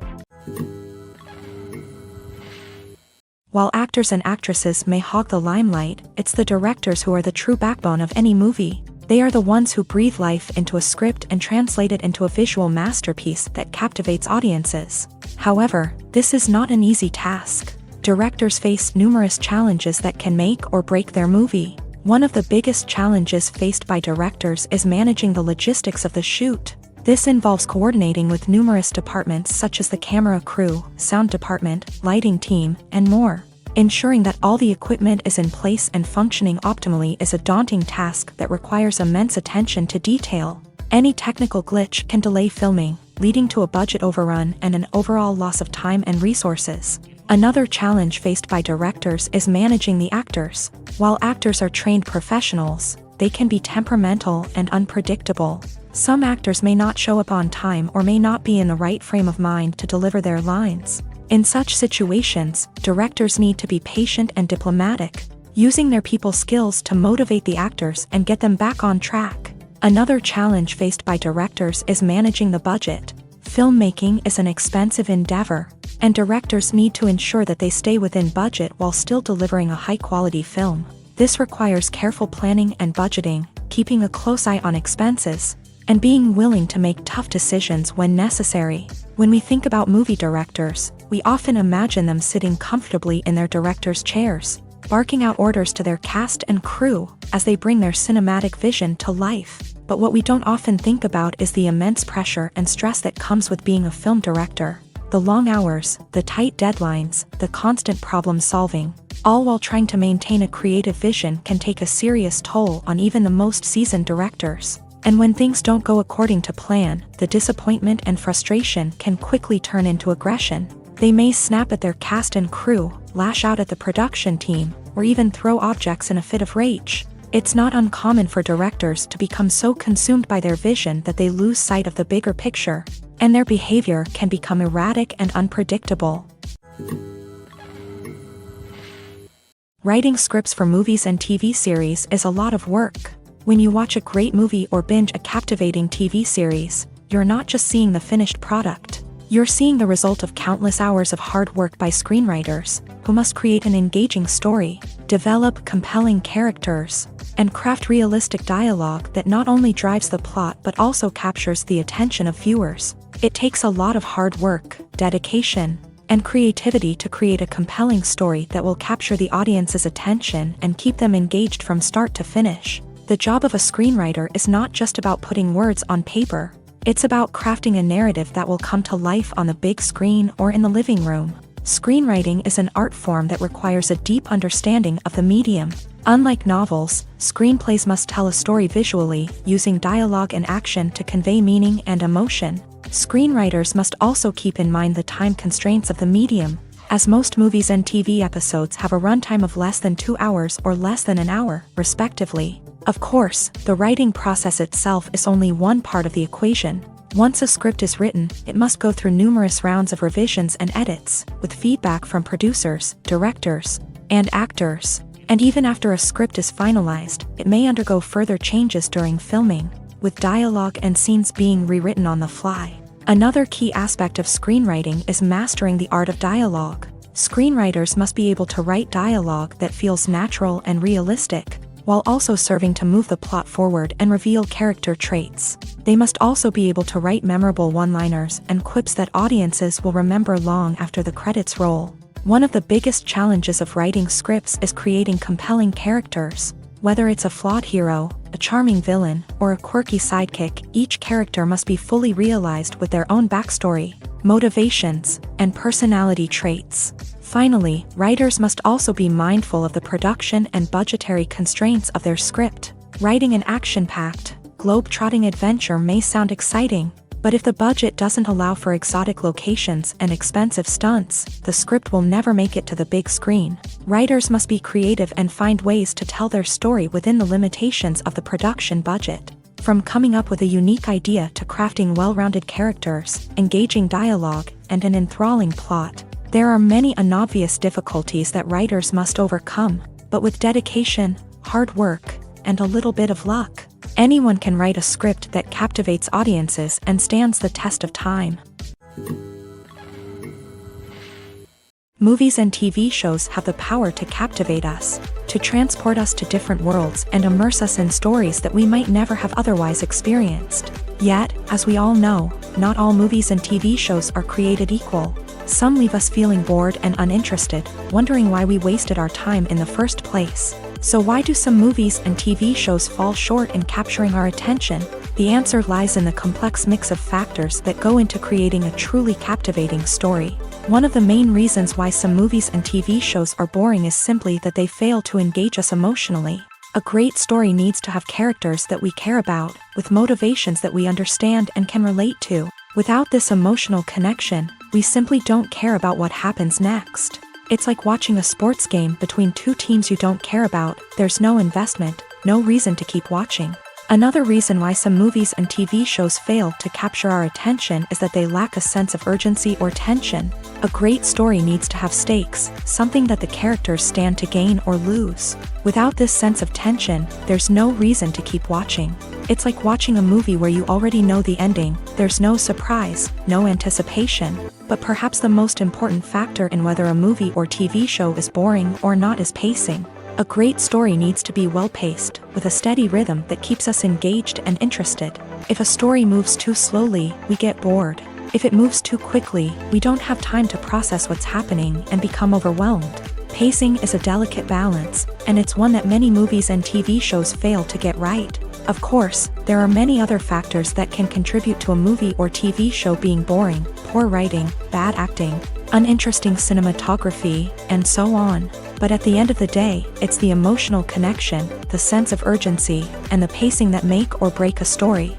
While actors and actresses may hog the limelight, it's the directors who are the true backbone of any movie. They are the ones who breathe life into a script and translate it into a visual masterpiece that captivates audiences. However, this is not an easy task. Directors face numerous challenges that can make or break their movie. One of the biggest challenges faced by directors is managing the logistics of the shoot. This involves coordinating with numerous departments such as the camera crew, sound department, lighting team, and more. Ensuring that all the equipment is in place and functioning optimally is a daunting task that requires immense attention to detail. Any technical glitch can delay filming, leading to a budget overrun and an overall loss of time and resources. Another challenge faced by directors is managing the actors. While actors are trained professionals, they can be temperamental and unpredictable. Some actors may not show up on time or may not be in the right frame of mind to deliver their lines. In such situations, directors need to be patient and diplomatic, using their people skills to motivate the actors and get them back on track. Another challenge faced by directors is managing the budget. Filmmaking is an expensive endeavor, and directors need to ensure that they stay within budget while still delivering a high-quality film. This requires careful planning and budgeting, keeping a close eye on expenses, and being willing to make tough decisions when necessary. When we think about movie directors, we often imagine them sitting comfortably in their director's chairs, barking out orders to their cast and crew as they bring their cinematic vision to life. But what we don't often think about is the immense pressure and stress that comes with being a film director. The long hours, the tight deadlines, the constant problem solving, all while trying to maintain a creative vision can take a serious toll on even the most seasoned directors. And when things don't go according to plan, the disappointment and frustration can quickly turn into aggression. They may snap at their cast and crew, lash out at the production team, or even throw objects in a fit of rage. It's not uncommon for directors to become so consumed by their vision that they lose sight of the bigger picture, and their behavior can become erratic and unpredictable. Writing scripts for movies and TV series is a lot of work. When you watch a great movie or binge a captivating TV series, you're not just seeing the finished product. You're seeing the result of countless hours of hard work by screenwriters, who must create an engaging story, develop compelling characters, and craft realistic dialogue that not only drives the plot but also captures the attention of viewers. It takes a lot of hard work, dedication, and creativity to create a compelling story that will capture the audience's attention and keep them engaged from start to finish. The job of a screenwriter is not just about putting words on paper. It's about crafting a narrative that will come to life on the big screen or in the living room. Screenwriting is an art form that requires a deep understanding of the medium. Unlike novels, screenplays must tell a story visually, using dialogue and action to convey meaning and emotion. Screenwriters must also keep in mind the time constraints of the medium, as most movies and TV episodes have a runtime of less than 2 hours or less than an hour, respectively. Of course, the writing process itself is only one part of the equation. Once a script is written, it must go through numerous rounds of revisions and edits, with feedback from producers, directors, and actors. And even after a script is finalized, it may undergo further changes during filming, with dialogue and scenes being rewritten on the fly. Another key aspect of screenwriting is mastering the art of dialogue. Screenwriters must be able to write dialogue that feels natural and realistic, while also serving to move the plot forward and reveal character traits. They must also be able to write memorable one-liners and quips that audiences will remember long after the credits roll. One of the biggest challenges of writing scripts is creating compelling characters. Whether it's a flawed hero, a charming villain, or a quirky sidekick, each character must be fully realized with their own backstory, motivations, and personality traits. Finally, writers must also be mindful of the production and budgetary constraints of their script. Writing an action-packed, globe-trotting adventure may sound exciting, but if the budget doesn't allow for exotic locations and expensive stunts, the script will never make it to the big screen. Writers must be creative and find ways to tell their story within the limitations of the production budget. From coming up with a unique idea to crafting well-rounded characters, engaging dialogue, and an enthralling plot, there are many unobvious difficulties that writers must overcome, but with dedication, hard work, and a little bit of luck, anyone can write a script that captivates audiences and stands the test of time. Movies and TV shows have the power to captivate us, to transport us to different worlds and immerse us in stories that we might never have otherwise experienced. Yet, as we all know, not all movies and TV shows are created equal. Some leave us feeling bored and uninterested, wondering why we wasted our time in the first place. So why do some movies and TV shows fall short in capturing our attention? The answer lies in the complex mix of factors that go into creating a truly captivating story. One of the main reasons why some movies and TV shows are boring is simply that they fail to engage us emotionally. A great story needs to have characters that we care about, with motivations that we understand and can relate to. Without this emotional connection, we simply don't care about what happens next. It's like watching a sports game between two teams you don't care about. There's no investment, no reason to keep watching. Another reason why some movies and TV shows fail to capture our attention is that they lack a sense of urgency or tension. A great story needs to have stakes, something that the characters stand to gain or lose. Without this sense of tension, there's no reason to keep watching. It's like watching a movie where you already know the ending. There's no surprise, no anticipation. But perhaps the most important factor in whether a movie or TV show is boring or not is pacing. A great story needs to be well-paced, with a steady rhythm that keeps us engaged and interested. If a story moves too slowly, we get bored. If it moves too quickly, we don't have time to process what's happening and become overwhelmed. Pacing is a delicate balance, and it's one that many movies and TV shows fail to get right. Of course, there are many other factors that can contribute to a movie or TV show being boring: poor writing, bad acting, uninteresting cinematography, and so on. But at the end of the day, it's the emotional connection, the sense of urgency, and the pacing that make or break a story.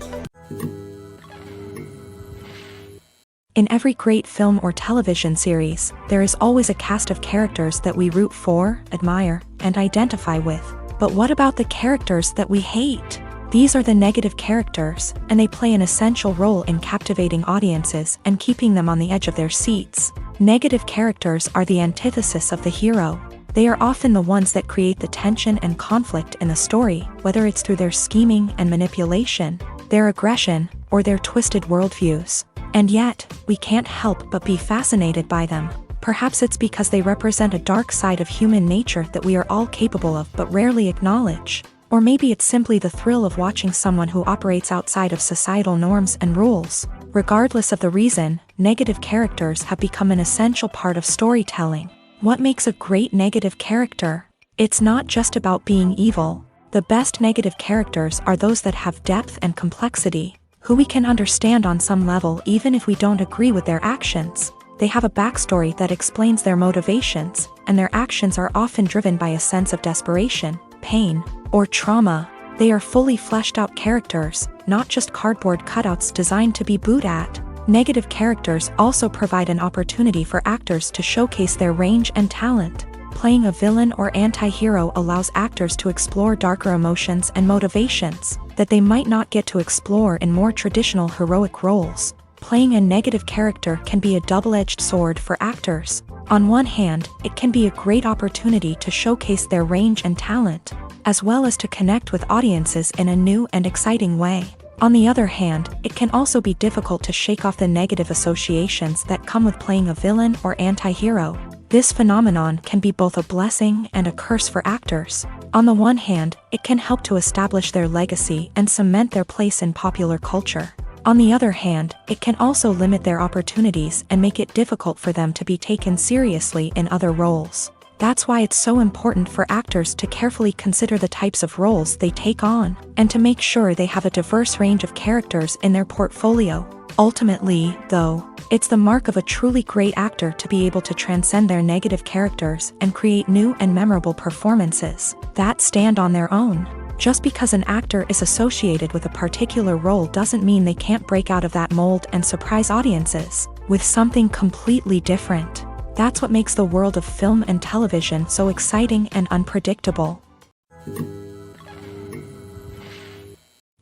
In every great film or television series, there is always a cast of characters that we root for, admire, and identify with. But what about the characters that we hate? These are the negative characters, and they play an essential role in captivating audiences and keeping them on the edge of their seats. Negative characters are the antithesis of the hero. They are often the ones that create the tension and conflict in the story, whether it's through their scheming and manipulation, their aggression, or their twisted worldviews. And yet, we can't help but be fascinated by them. Perhaps it's because they represent a dark side of human nature that we are all capable of but rarely acknowledge. Or maybe it's simply the thrill of watching someone who operates outside of societal norms and rules. Regardless of the reason, negative characters have become an essential part of storytelling. What makes a great negative character? It's not just about being evil. The best negative characters are those that have depth and complexity, who we can understand on some level even if we don't agree with their actions. They have a backstory that explains their motivations, and their actions are often driven by a sense of desperation, pain, or trauma. They are fully fleshed out characters, not just cardboard cutouts designed to be booed at. Negative characters also provide an opportunity for actors to showcase their range and talent. Playing a villain or anti-hero allows actors to explore darker emotions and motivations that they might not get to explore in more traditional heroic roles. Playing a negative character can be a double-edged sword for actors. On one hand, it can be a great opportunity to showcase their range and talent, as well as to connect with audiences in a new and exciting way. On the other hand, it can also be difficult to shake off the negative associations that come with playing a villain or anti-hero. This phenomenon can be both a blessing and a curse for actors. On the one hand, it can help to establish their legacy and cement their place in popular culture. On the other hand, it can also limit their opportunities and make it difficult for them to be taken seriously in other roles. That's why it's so important for actors to carefully consider the types of roles they take on, and to make sure they have a diverse range of characters in their portfolio. Ultimately, though, it's the mark of a truly great actor to be able to transcend their negative characters and create new and memorable performances that stand on their own. Just because an actor is associated with a particular role doesn't mean they can't break out of that mold and surprise audiences with something completely different. That's what makes the world of film and television so exciting and unpredictable.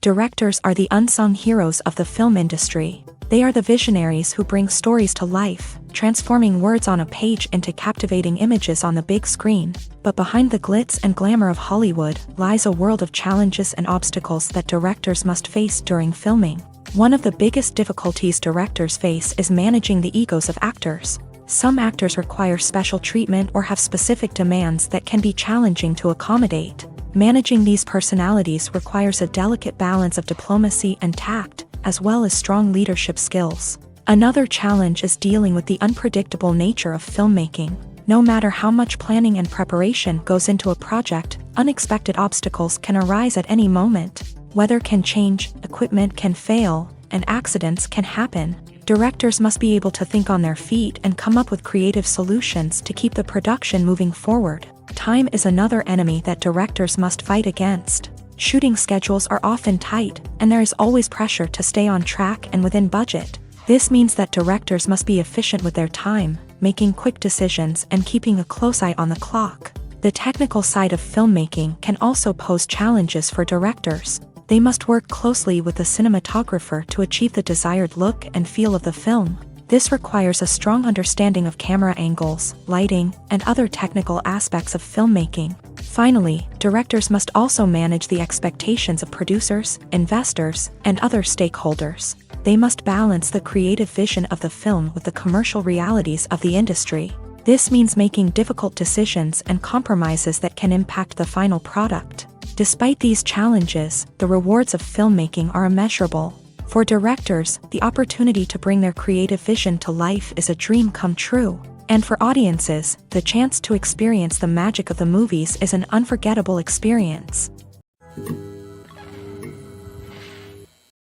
Directors are the unsung heroes of the film industry. They are the visionaries who bring stories to life, transforming words on a page into captivating images on the big screen. But behind the glitz and glamour of Hollywood lies a world of challenges and obstacles that directors must face during filming. One of the biggest difficulties directors face is managing the egos of actors. Some actors require special treatment or have specific demands that can be challenging to accommodate. Managing these personalities requires a delicate balance of diplomacy and tact, as well as strong leadership skills. Another challenge is dealing with the unpredictable nature of filmmaking. No matter how much planning and preparation goes into a project, unexpected obstacles can arise at any moment. Weather can change, equipment can fail, and accidents can happen. Directors must be able to think on their feet and come up with creative solutions to keep the production moving forward. Time is another enemy that directors must fight against. Shooting schedules are often tight, and there is always pressure to stay on track and within budget. This means that directors must be efficient with their time, making quick decisions and keeping a close eye on the clock. The technical side of filmmaking can also pose challenges for directors. They must work closely with the cinematographer to achieve the desired look and feel of the film. This requires a strong understanding of camera angles, lighting, and other technical aspects of filmmaking. Finally, directors must also manage the expectations of producers, investors, and other stakeholders. They must balance the creative vision of the film with the commercial realities of the industry. This means making difficult decisions and compromises that can impact the final product. Despite these challenges, the rewards of filmmaking are immeasurable. For directors, the opportunity to bring their creative vision to life is a dream come true. And for audiences, the chance to experience the magic of the movies is an unforgettable experience.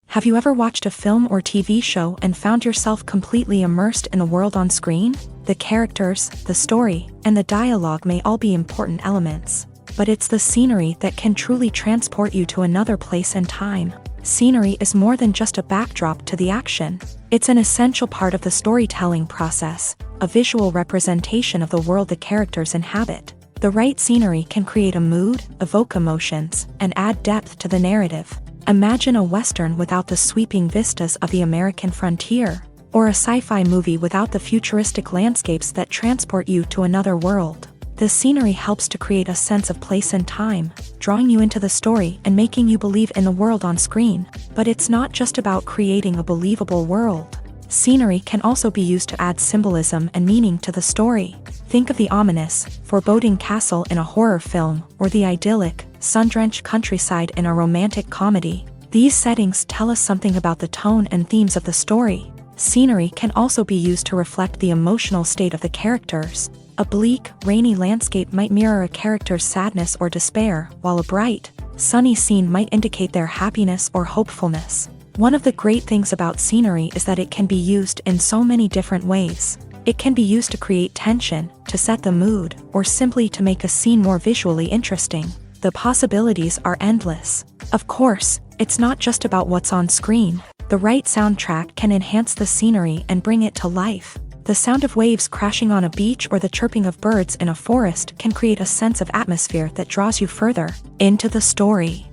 Have you ever watched a film or TV show and found yourself completely immersed in the world on screen? The characters, the story, and the dialogue may all be important elements, but it's the scenery that can truly transport you to another place and time. Scenery is more than just a backdrop to the action. It's an essential part of the storytelling process, a visual representation of the world the characters inhabit. The right scenery can create a mood, evoke emotions, and add depth to the narrative. Imagine a Western without the sweeping vistas of the American frontier, or a sci-fi movie without the futuristic landscapes that transport you to another world. The scenery helps to create a sense of place and time, drawing you into the story and making you believe in the world on screen. But it's not just about creating a believable world. Scenery can also be used to add symbolism and meaning to the story. Think of the ominous, foreboding castle in a horror film, or the idyllic, sun-drenched countryside in a romantic comedy. These settings tell us something about the tone and themes of the story. Scenery can also be used to reflect the emotional state of the characters. A bleak, rainy landscape might mirror a character's sadness or despair, while a bright, sunny scene might indicate their happiness or hopefulness. One of the great things about scenery is that it can be used in so many different ways. It can be used to create tension, to set the mood, or simply to make a scene more visually interesting. The possibilities are endless. Of course, it's not just about what's on screen. The right soundtrack can enhance the scenery and bring it to life. The sound of waves crashing on a beach or the chirping of birds in a forest can create a sense of atmosphere that draws you further into the story.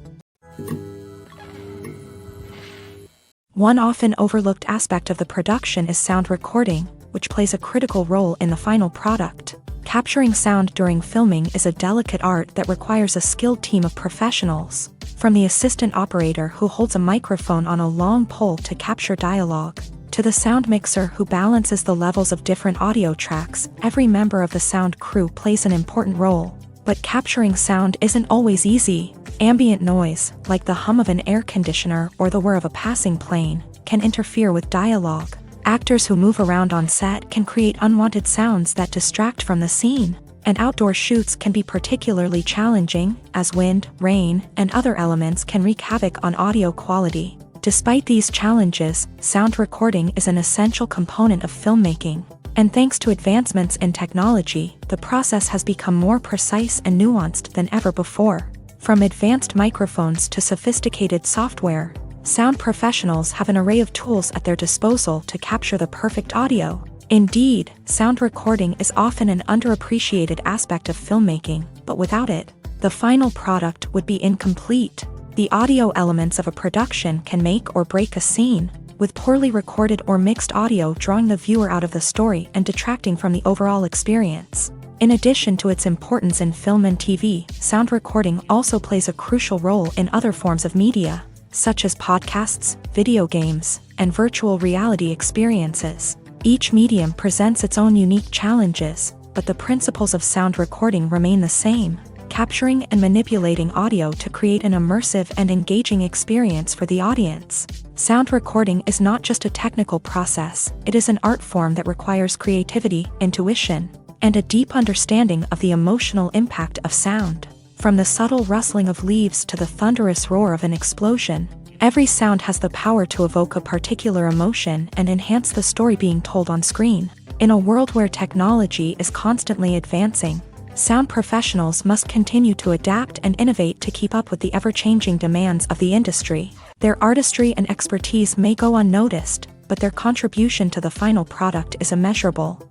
One often overlooked aspect of the production is sound recording, which plays a critical role in the final product. Capturing sound during filming is a delicate art that requires a skilled team of professionals. From the assistant operator who holds a microphone on a long pole to capture dialogue, to the sound mixer who balances the levels of different audio tracks, every member of the sound crew plays an important role. But capturing sound isn't always easy. Ambient noise, like the hum of an air conditioner or the whir of a passing plane, can interfere with dialogue. Actors who move around on set can create unwanted sounds that distract from the scene. And outdoor shoots can be particularly challenging, as wind, rain, and other elements can wreak havoc on audio quality. Despite these challenges, sound recording is an essential component of filmmaking. And thanks to advancements in technology, the process has become more precise and nuanced than ever before. From advanced microphones to sophisticated software, sound professionals have an array of tools at their disposal to capture the perfect audio. Indeed, sound recording is often an underappreciated aspect of filmmaking, but without it, the final product would be incomplete. The audio elements of a production can make or break a scene, with poorly recorded or mixed audio drawing the viewer out of the story and detracting from the overall experience. In addition to its importance in film and TV, sound recording also plays a crucial role in other forms of media, such as podcasts, video games, and virtual reality experiences. Each medium presents its own unique challenges, but the principles of sound recording remain the same, capturing and manipulating audio to create an immersive and engaging experience for the audience. Sound recording is not just a technical process, it is an art form that requires creativity, intuition, and a deep understanding of the emotional impact of sound. From the subtle rustling of leaves to the thunderous roar of an explosion, every sound has the power to evoke a particular emotion and enhance the story being told on screen. In a world where technology is constantly advancing, sound professionals must continue to adapt and innovate to keep up with the ever-changing demands of the industry. Their artistry and expertise may go unnoticed, but their contribution to the final product is immeasurable.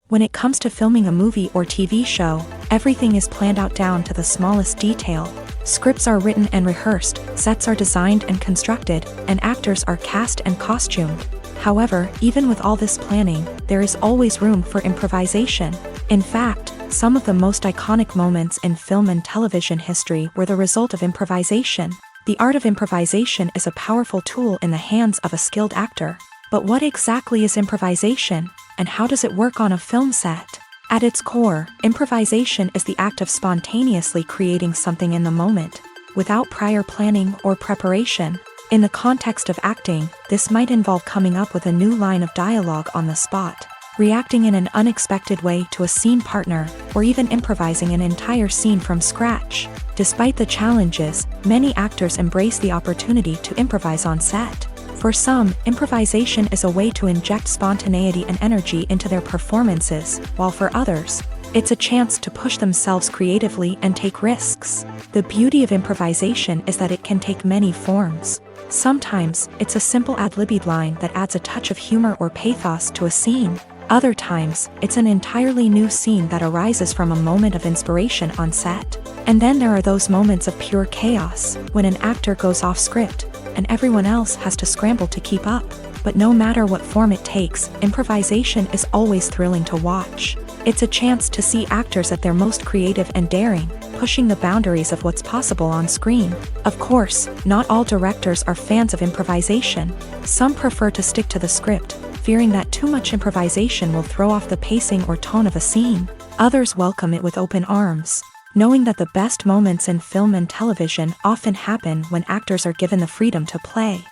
When it comes to filming a movie or TV show, everything is planned out down to the smallest detail. Scripts are written and rehearsed, sets are designed and constructed, and actors are cast and costumed. However, even with all this planning, there is always room for improvisation. In fact, some of the most iconic moments in film and television history were the result of improvisation. The art of improvisation is a powerful tool in the hands of a skilled actor. But what exactly is improvisation, and how does it work on a film set? At its core, improvisation is the act of spontaneously creating something in the moment, without prior planning or preparation. In the context of acting, this might involve coming up with a new line of dialogue on the spot, reacting in an unexpected way to a scene partner, or even improvising an entire scene from scratch. Despite the challenges, many actors embrace the opportunity to improvise on set. For some, improvisation is a way to inject spontaneity and energy into their performances, while for others, it's a chance to push themselves creatively and take risks. The beauty of improvisation is that it can take many forms. Sometimes, it's a simple ad-libbed line that adds a touch of humor or pathos to a scene. Other times, it's an entirely new scene that arises from a moment of inspiration on set. And then there are those moments of pure chaos, when an actor goes off script, and everyone else has to scramble to keep up. But no matter what form it takes, improvisation is always thrilling to watch. It's a chance to see actors at their most creative and daring, pushing the boundaries of what's possible on screen. Of course, not all directors are fans of improvisation. Some prefer to stick to the script, fearing that too much improvisation will throw off the pacing or tone of a scene. Others welcome it with open arms, knowing that the best moments in film and television often happen when actors are given the freedom to play.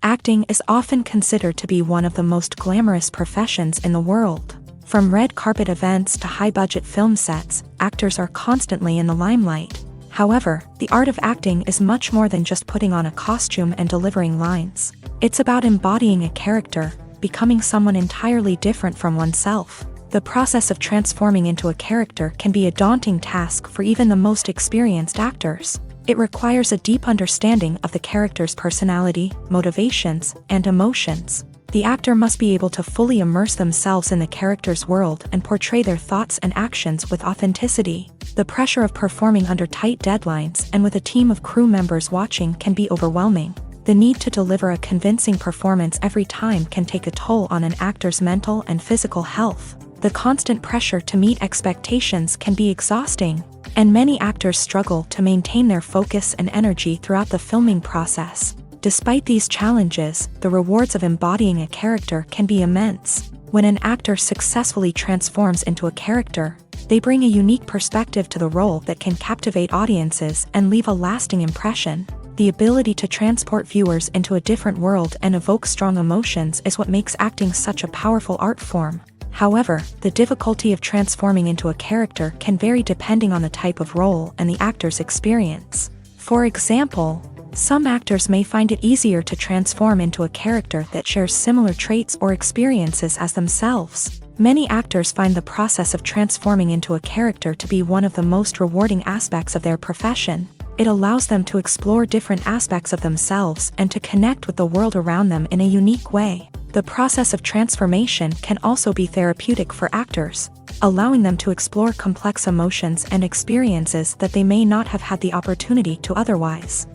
Acting is often considered to be one of the most glamorous professions in the world. From red carpet events to high-budget film sets, actors are constantly in the limelight. However, the art of acting is much more than just putting on a costume and delivering lines. It's about embodying a character, becoming someone entirely different from oneself. The process of transforming into a character can be a daunting task for even the most experienced actors. It requires a deep understanding of the character's personality, motivations, and emotions. The actor must be able to fully immerse themselves in the character's world and portray their thoughts and actions with authenticity. The pressure of performing under tight deadlines and with a team of crew members watching can be overwhelming. The need to deliver a convincing performance every time can take a toll on an actor's mental and physical health. The constant pressure to meet expectations can be exhausting, and many actors struggle to maintain their focus and energy throughout the filming process. Despite these challenges, the rewards of embodying a character can be immense. When an actor successfully transforms into a character, they bring a unique perspective to the role that can captivate audiences and leave a lasting impression. The ability to transport viewers into a different world and evoke strong emotions is what makes acting such a powerful art form. However, the difficulty of transforming into a character can vary depending on the type of role and the actor's experience. For example, some actors may find it easier to transform into a character that shares similar traits or experiences as themselves. Many actors find the process of transforming into a character to be one of the most rewarding aspects of their profession. It allows them to explore different aspects of themselves and to connect with the world around them in a unique way. The process of transformation can also be therapeutic for actors, allowing them to explore complex emotions and experiences that they may not have had the opportunity to otherwise.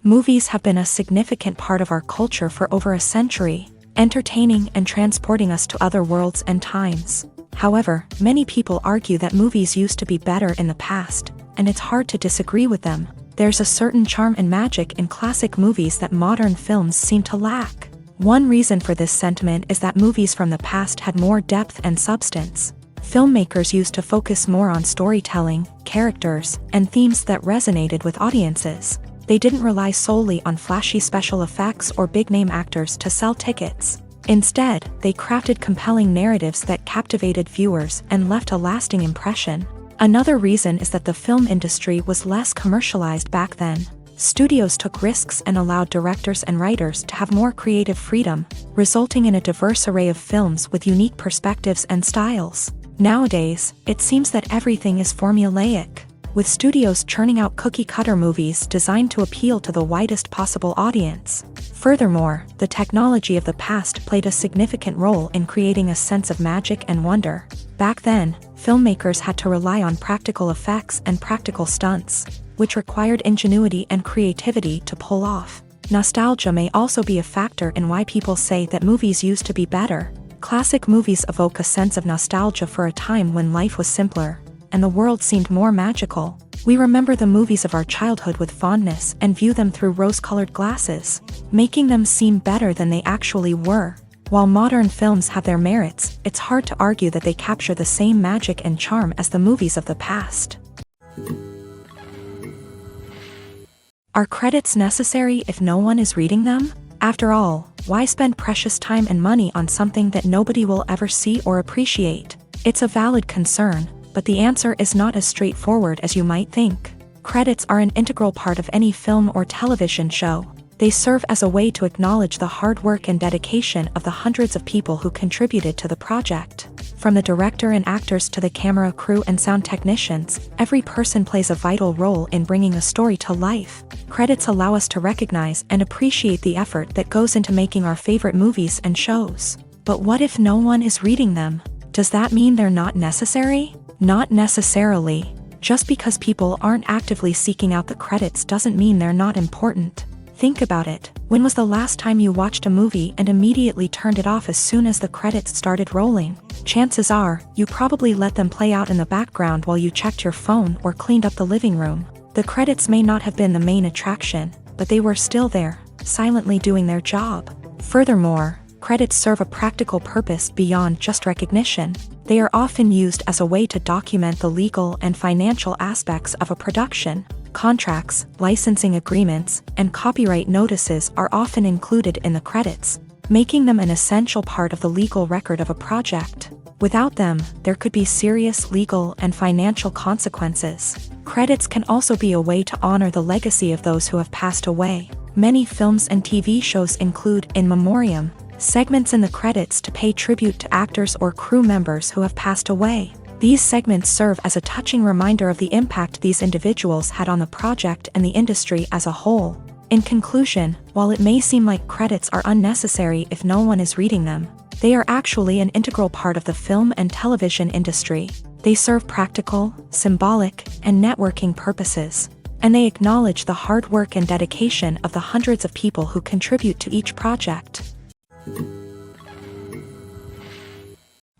Movies have been a significant part of our culture for over a century, entertaining and transporting us to other worlds and times. However, many people argue that movies used to be better in the past, and it's hard to disagree with them. There's a certain charm and magic in classic movies that modern films seem to lack. One reason for this sentiment is that movies from the past had more depth and substance. Filmmakers used to focus more on storytelling, characters, and themes that resonated with audiences. They didn't rely solely on flashy special effects or big-name actors to sell tickets. Instead, they crafted compelling narratives that captivated viewers and left a lasting impression. Another reason is that the film industry was less commercialized back then. Studios took risks and allowed directors and writers to have more creative freedom, resulting in a diverse array of films with unique perspectives and styles. Nowadays, it seems that everything is formulaic, with studios churning out cookie-cutter movies designed to appeal to the widest possible audience. Furthermore, the technology of the past played a significant role in creating a sense of magic and wonder. Back then, filmmakers had to rely on practical effects and practical stunts, which required ingenuity and creativity to pull off. Nostalgia may also be a factor in why people say that movies used to be better. Classic movies evoke a sense of nostalgia for a time when life was simpler, and the world seemed more magical. We remember the movies of our childhood with fondness and view them through rose-colored glasses, making them seem better than they actually were. While modern films have their merits, it's hard to argue that they capture the same magic and charm as the movies of the past. Are credits necessary if no one is reading them? After all, why spend precious time and money on something that nobody will ever see or appreciate? It's a valid concern, but the answer is not as straightforward as you might think. Credits are an integral part of any film or television show. They serve as a way to acknowledge the hard work and dedication of the hundreds of people who contributed to the project. From the director and actors to the camera crew and sound technicians, every person plays a vital role in bringing a story to life. Credits allow us to recognize and appreciate the effort that goes into making our favorite movies and shows. But what if no one is reading them? Does that mean they're not necessary? Not necessarily. Just because people aren't actively seeking out the credits doesn't mean they're not important. Think about it. When was the last time you watched a movie and immediately turned it off as soon as the credits started rolling? Chances are, you probably let them play out in the background while you checked your phone or cleaned up the living room. The credits may not have been the main attraction, but they were still there, silently doing their job. Furthermore, credits serve a practical purpose beyond just recognition. They are often used as a way to document the legal and financial aspects of a production. Contracts, licensing agreements, and copyright notices are often included in the credits, making them an essential part of the legal record of a project. Without them, there could be serious legal and financial consequences. Credits can also be a way to honor the legacy of those who have passed away. Many films and TV shows include in memoriam segments in the credits to pay tribute to actors or crew members who have passed away. These segments serve as a touching reminder of the impact these individuals had on the project and the industry as a whole. In conclusion, while it may seem like credits are unnecessary if no one is reading them, they are actually an integral part of the film and television industry. They serve practical, symbolic, and networking purposes, and they acknowledge the hard work and dedication of the hundreds of people who contribute to each project.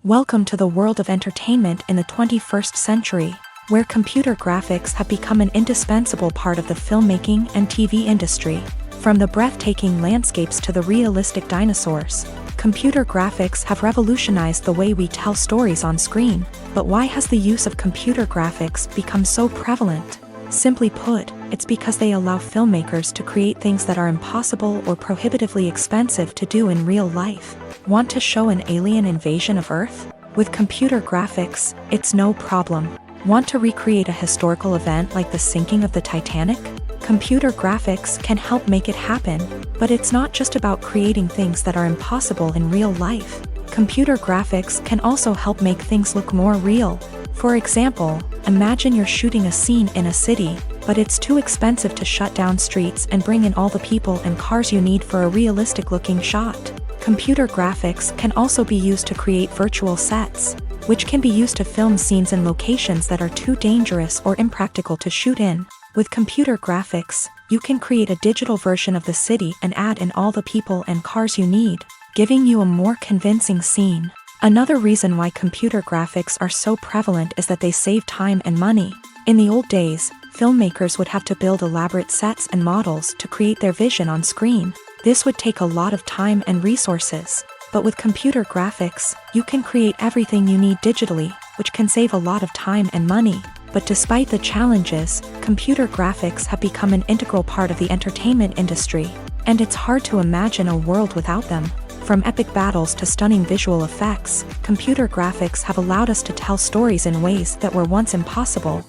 Welcome to the world of entertainment in the 21st century, where computer graphics have become an indispensable part of the filmmaking and TV industry. From the breathtaking landscapes to the realistic dinosaurs, computer graphics have revolutionized the way we tell stories on screen. But why has the use of computer graphics become so prevalent? Simply put, it's because they allow filmmakers to create things that are impossible or prohibitively expensive to do in real life. Want to show an alien invasion of Earth? With computer graphics, it's no problem. Want to recreate a historical event like the sinking of the Titanic? Computer graphics can help make it happen, but it's not just about creating things that are impossible in real life. Computer graphics can also help make things look more real. For example, imagine you're shooting a scene in a city, but it's too expensive to shut down streets and bring in all the people and cars you need for a realistic-looking shot. Computer graphics can also be used to create virtual sets, which can be used to film scenes in locations that are too dangerous or impractical to shoot in. With computer graphics, you can create a digital version of the city and add in all the people and cars you need, giving you a more convincing scene. Another reason why computer graphics are so prevalent is that they save time and money. In the old days, filmmakers would have to build elaborate sets and models to create their vision on screen. This would take a lot of time and resources. But with computer graphics, you can create everything you need digitally, which can save a lot of time and money. But despite the challenges, computer graphics have become an integral part of the entertainment industry, and it's hard to imagine a world without them. From epic battles to stunning visual effects, computer graphics have allowed us to tell stories in ways that were once impossible.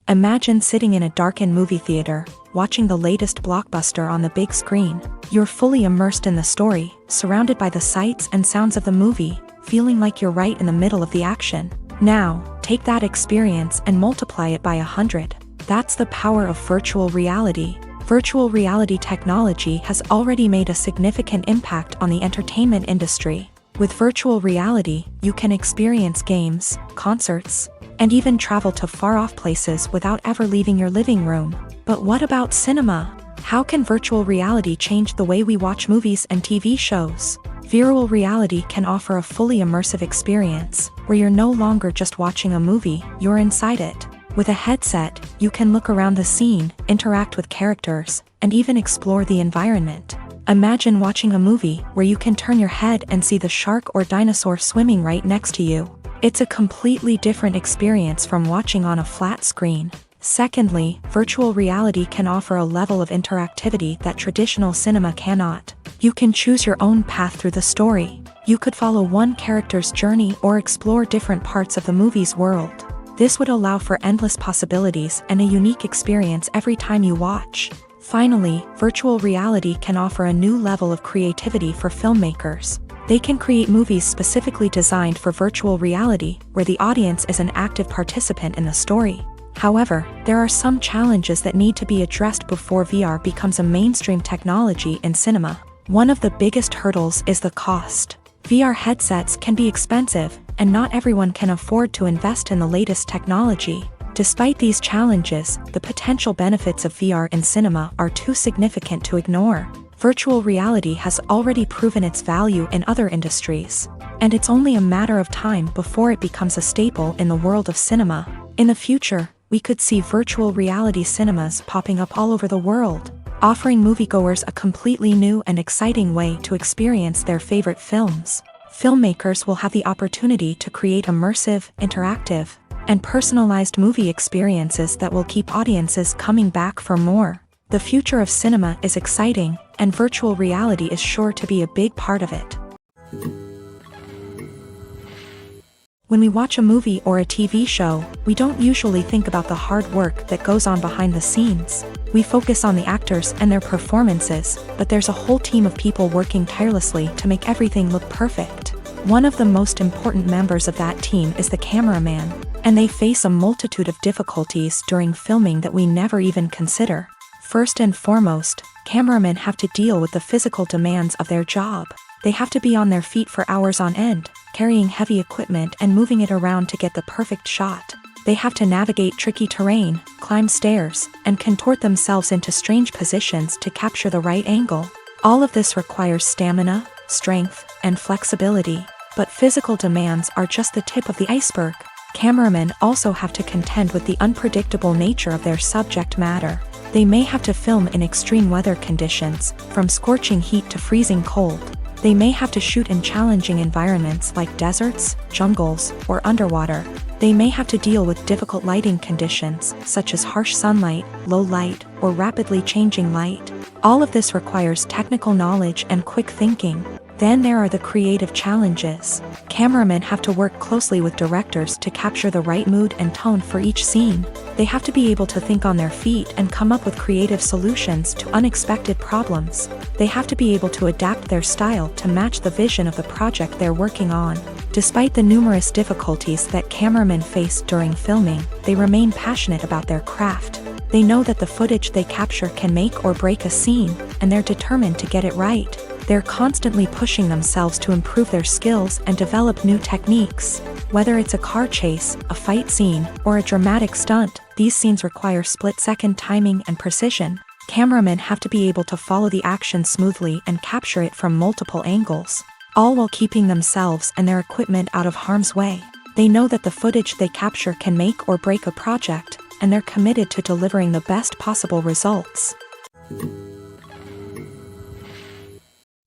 Imagine sitting in a darkened movie theater, watching the latest blockbuster on the big screen. You're fully immersed in the story, surrounded by the sights and sounds of the movie, feeling like you're right in the middle of the action. Now, take that experience and multiply it by 100. That's the power of virtual reality. Virtual reality technology has already made a significant impact on the entertainment industry. With virtual reality, you can experience games, concerts, and even travel to far-off places without ever leaving your living room. But what about cinema? How can virtual reality change the way we watch movies and TV shows? Virtual reality can offer a fully immersive experience, where you're no longer just watching a movie, you're inside it. With a headset, you can look around the scene, interact with characters, and even explore the environment. Imagine watching a movie where you can turn your head and see the shark or dinosaur swimming right next to you. It's a completely different experience from watching on a flat screen. Secondly, virtual reality can offer a level of interactivity that traditional cinema cannot. You can choose your own path through the story. You could follow one character's journey or explore different parts of the movie's world. This would allow for endless possibilities and a unique experience every time you watch. Finally, virtual reality can offer a new level of creativity for filmmakers. They can create movies specifically designed for virtual reality, where the audience is an active participant in the story. However, there are some challenges that need to be addressed before VR becomes a mainstream technology in cinema. One of the biggest hurdles is the cost. VR headsets can be expensive, and not everyone can afford to invest in the latest technology. Despite these challenges, the potential benefits of VR in cinema are too significant to ignore. Virtual reality has already proven its value in other industries, and it's only a matter of time before it becomes a staple in the world of cinema. In the future, we could see virtual reality cinemas popping up all over the world, offering moviegoers a completely new and exciting way to experience their favorite films. Filmmakers will have the opportunity to create immersive, interactive, and personalized movie experiences that will keep audiences coming back for more. The future of cinema is exciting, and virtual reality is sure to be a big part of it. When we watch a movie or a TV show, we don't usually think about the hard work that goes on behind the scenes. We focus on the actors and their performances, but there's a whole team of people working tirelessly to make everything look perfect. One of the most important members of that team is the cameraman, and they face a multitude of difficulties during filming that we never even consider. First and foremost, cameramen have to deal with the physical demands of their job. They have to be on their feet for hours on end, carrying heavy equipment and moving it around to get the perfect shot. They have to navigate tricky terrain, climb stairs, and contort themselves into strange positions to capture the right angle. All of this requires stamina, strength, and flexibility. But physical demands are just the tip of the iceberg. Cameramen also have to contend with the unpredictable nature of their subject matter. They may have to film in extreme weather conditions, from scorching heat to freezing cold. They may have to shoot in challenging environments like deserts, jungles, or underwater. They may have to deal with difficult lighting conditions, such as harsh sunlight, low light, or rapidly changing light. All of this requires technical knowledge and quick thinking. Then there are the creative challenges. Cameramen have to work closely with directors to capture the right mood and tone for each scene. They have to be able to think on their feet and come up with creative solutions to unexpected problems. They have to be able to adapt their style to match the vision of the project they're working on. Despite the numerous difficulties that cameramen face during filming, they remain passionate about their craft. They know that the footage they capture can make or break a scene, and they're determined to get it right. They're constantly pushing themselves to improve their skills and develop new techniques. Whether it's a car chase, a fight scene, or a dramatic stunt, these scenes require split-second timing and precision. Cameramen have to be able to follow the action smoothly and capture it from multiple angles, all while keeping themselves and their equipment out of harm's way. They know that the footage they capture can make or break a project, and they're committed to delivering the best possible results.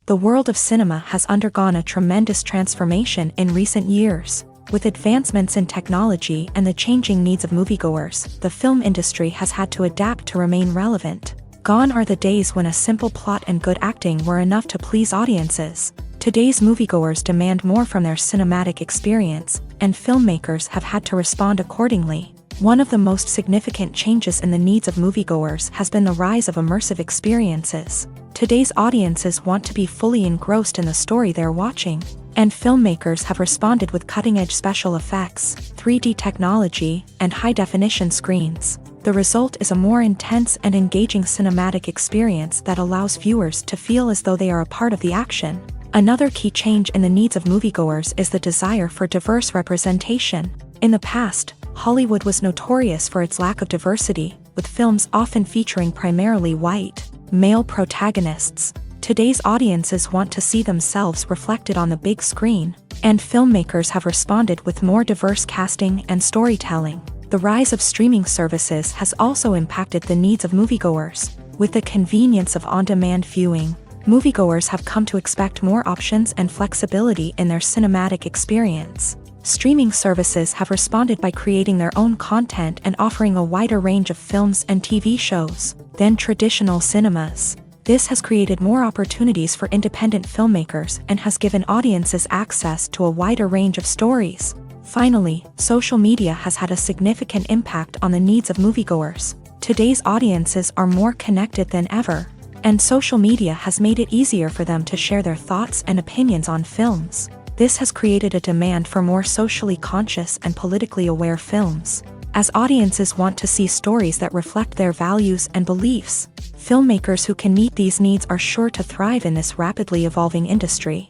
The world of cinema has undergone a tremendous transformation in recent years. With advancements in technology and the changing needs of moviegoers, the film industry has had to adapt to remain relevant. Gone are the days when a simple plot and good acting were enough to please audiences. Today's moviegoers demand more from their cinematic experience, and filmmakers have had to respond accordingly. One of the most significant changes in the needs of moviegoers has been the rise of immersive experiences. Today's audiences want to be fully engrossed in the story they're watching, and filmmakers have responded with cutting-edge special effects, 3D technology, and high-definition screens. The result is a more intense and engaging cinematic experience that allows viewers to feel as though they are a part of the action. Another key change in the needs of moviegoers is the desire for diverse representation. In the past, Hollywood was notorious for its lack of diversity, with films often featuring primarily white, male protagonists. Today's audiences want to see themselves reflected on the big screen, and filmmakers have responded with more diverse casting and storytelling. The rise of streaming services has also impacted the needs of moviegoers. With the convenience of on-demand viewing, moviegoers have come to expect more options and flexibility in their cinematic experience. Streaming services have responded by creating their own content and offering a wider range of films and TV shows than traditional cinemas. This has created more opportunities for independent filmmakers and has given audiences access to a wider range of stories. Finally, social media has had a significant impact on the needs of moviegoers. Today's audiences are more connected than ever, and social media has made it easier for them to share their thoughts and opinions on films. This has created a demand for more socially conscious and politically aware films. As audiences want to see stories that reflect their values and beliefs, filmmakers who can meet these needs are sure to thrive in this rapidly evolving industry.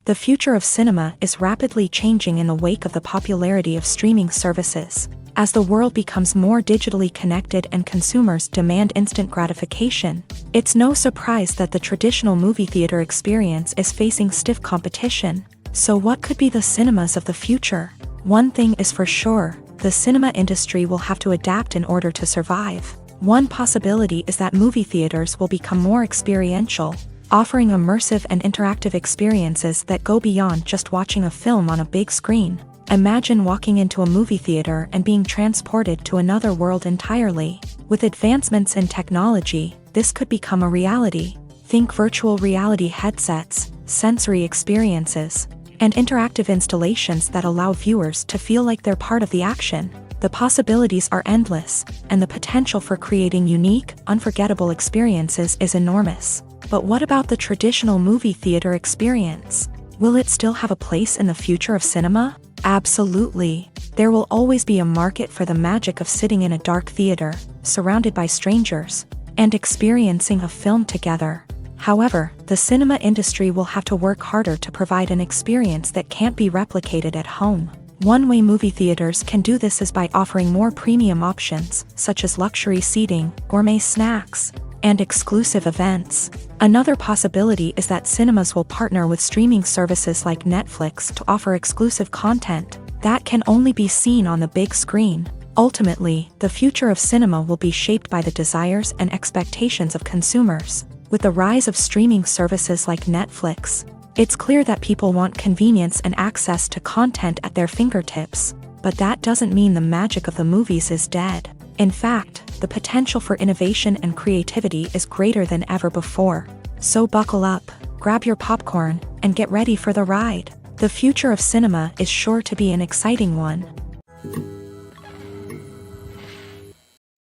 The future of cinema is rapidly changing in the wake of the popularity of streaming services. As the world becomes more digitally connected and consumers demand instant gratification, it's no surprise that the traditional movie theater experience is facing stiff competition. So what could be the cinemas of the future? One thing is for sure, the cinema industry will have to adapt in order to survive. One possibility is that movie theaters will become more experiential, offering immersive and interactive experiences that go beyond just watching a film on a big screen. Imagine walking into a movie theater and being transported to another world entirely. With advancements in technology, this could become a reality. Think virtual reality headsets, sensory experiences, and interactive installations that allow viewers to feel like they're part of the action. The possibilities are endless, and the potential for creating unique, unforgettable experiences is enormous. But what about the traditional movie theater experience? Will it still have a place in the future of cinema? Absolutely. There will always be a market for the magic of sitting in a dark theater, surrounded by strangers, and experiencing a film together. However, the cinema industry will have to work harder to provide an experience that can't be replicated at home. One way movie theaters can do this is by offering more premium options, such as luxury seating, gourmet snacks, and exclusive events. Another possibility is that cinemas will partner with streaming services like Netflix to offer exclusive content that can only be seen on the big screen. Ultimately, the future of cinema will be shaped by the desires and expectations of consumers. With the rise of streaming services like Netflix, it's clear that people want convenience and access to content at their fingertips. But that doesn't mean the magic of the movies is dead. In fact, the potential for innovation and creativity is greater than ever before. So buckle up, grab your popcorn, and get ready for the ride. The future of cinema is sure to be an exciting one.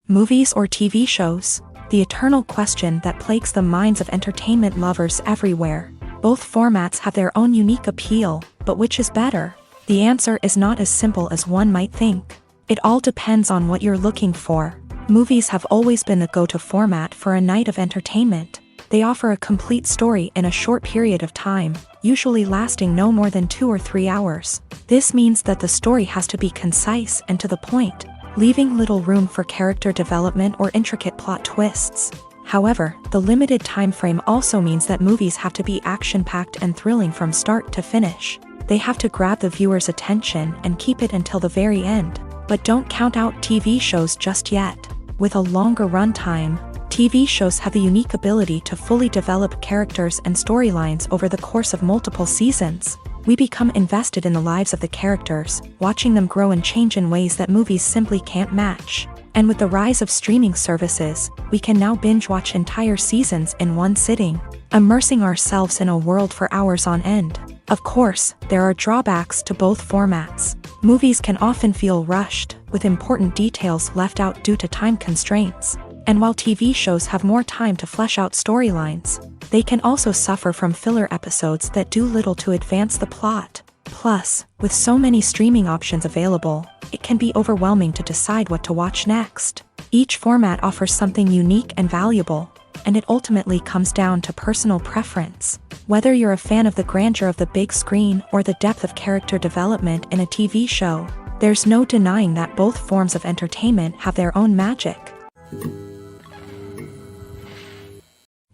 Movies or TV shows? The eternal question that plagues the minds of entertainment lovers everywhere. Both formats have their own unique appeal, but which is better? The answer is not as simple as one might think. It all depends on what you're looking for. Movies have always been the go-to format for a night of entertainment. They offer a complete story in a short period of time, usually lasting no more than 2 or 3 hours. This means that the story has to be concise and to the point, leaving little room for character development or intricate plot twists. However, the limited time frame also means that movies have to be action-packed and thrilling from start to finish. They have to grab the viewer's attention and keep it until the very end. But don't count out TV shows just yet. With a longer runtime, TV shows have the unique ability to fully develop characters and storylines over the course of multiple seasons. We become invested in the lives of the characters, watching them grow and change in ways that movies simply can't match. And with the rise of streaming services, we can now binge-watch entire seasons in one sitting, immersing ourselves in a world for hours on end. Of course, there are drawbacks to both formats. Movies can often feel rushed, with important details left out due to time constraints. And while TV shows have more time to flesh out storylines, they can also suffer from filler episodes that do little to advance the plot. Plus, with so many streaming options available, it can be overwhelming to decide what to watch next. Each format offers something unique and valuable, and it ultimately comes down to personal preference. Whether you're a fan of the grandeur of the big screen or the depth of character development in a TV show, there's no denying that both forms of entertainment have their own magic.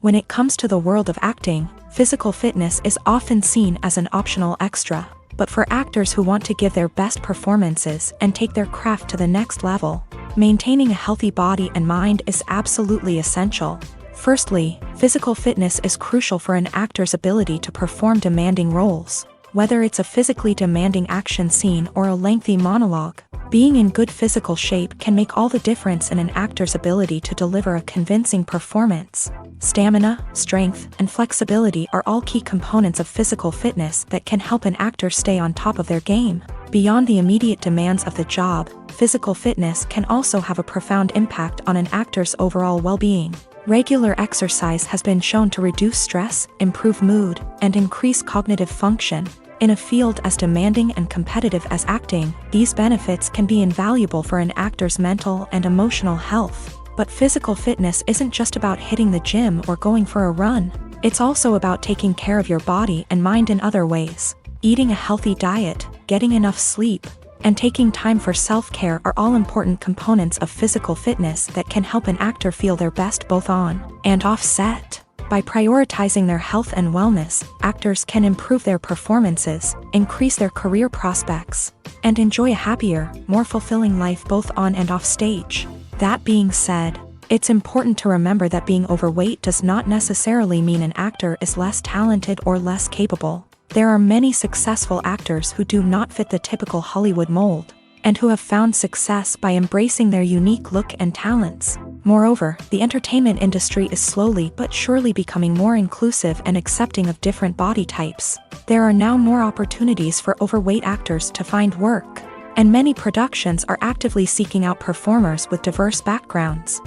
When it comes to the world of acting, physical fitness is often seen as an optional extra. But for actors who want to give their best performances and take their craft to the next level, maintaining a healthy body and mind is absolutely essential. Firstly, physical fitness is crucial for an actor's ability to perform demanding roles. Whether it's a physically demanding action scene or a lengthy monologue, being in good physical shape can make all the difference in an actor's ability to deliver a convincing performance. Stamina, strength, and flexibility are all key components of physical fitness that can help an actor stay on top of their game. Beyond the immediate demands of the job, physical fitness can also have a profound impact on an actor's overall well-being. Regular exercise has been shown to reduce stress, improve mood, and increase cognitive function. In a field as demanding and competitive as acting, these benefits can be invaluable for an actor's mental and emotional health. But physical fitness isn't just about hitting the gym or going for a run. It's also about taking care of your body and mind in other ways. Eating a healthy diet, getting enough sleep, and taking time for self-care are all important components of physical fitness that can help an actor feel their best both on and off set. By prioritizing their health and wellness, actors can improve their performances, increase their career prospects, and enjoy a happier, more fulfilling life both on and off stage. That being said, it's important to remember that being overweight does not necessarily mean an actor is less talented or less capable. There are many successful actors who do not fit the typical Hollywood mold, and who have found success by embracing their unique look and talents. Moreover, the entertainment industry is slowly but surely becoming more inclusive and accepting of different body types. There are now more opportunities for overweight actors to find work, and many productions are actively seeking out performers with diverse backgrounds.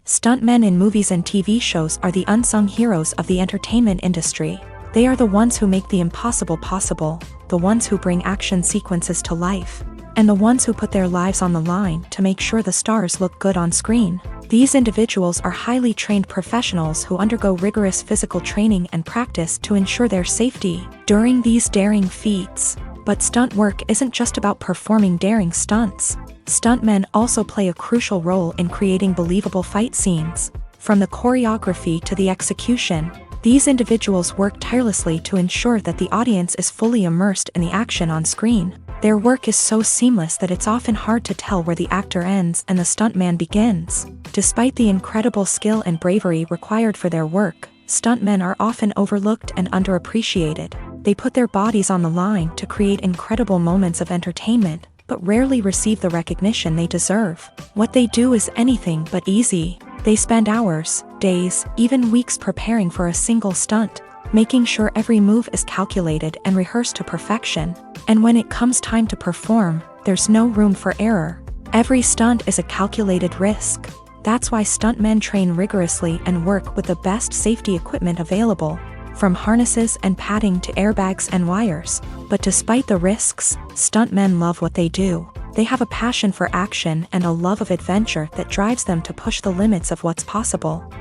Stuntmen in movies and TV shows are the unsung heroes of the entertainment industry. They are the ones who make the impossible possible, the ones who bring action sequences to life, and the ones who put their lives on the line to make sure the stars look good on screen. These individuals are highly trained professionals who undergo rigorous physical training and practice to ensure their safety during these daring feats. But stunt work isn't just about performing daring stunts. Stuntmen also play a crucial role in creating believable fight scenes. From the choreography to the execution, these individuals work tirelessly to ensure that the audience is fully immersed in the action on screen. Their work is so seamless that it's often hard to tell where the actor ends and the stuntman begins. Despite the incredible skill and bravery required for their work, stuntmen are often overlooked and underappreciated. They put their bodies on the line to create incredible moments of entertainment, but rarely receive the recognition they deserve. What they do is anything but easy. They spend hours, days, even weeks preparing for a single stunt, making sure every move is calculated and rehearsed to perfection. And when it comes time to perform, there's no room for error. Every stunt is a calculated risk. That's why stuntmen train rigorously and work with the best safety equipment available, from harnesses and padding to airbags and wires. But despite the risks, stuntmen love what they do. They have a passion for action and a love of adventure that drives them to push the limits of what's possible.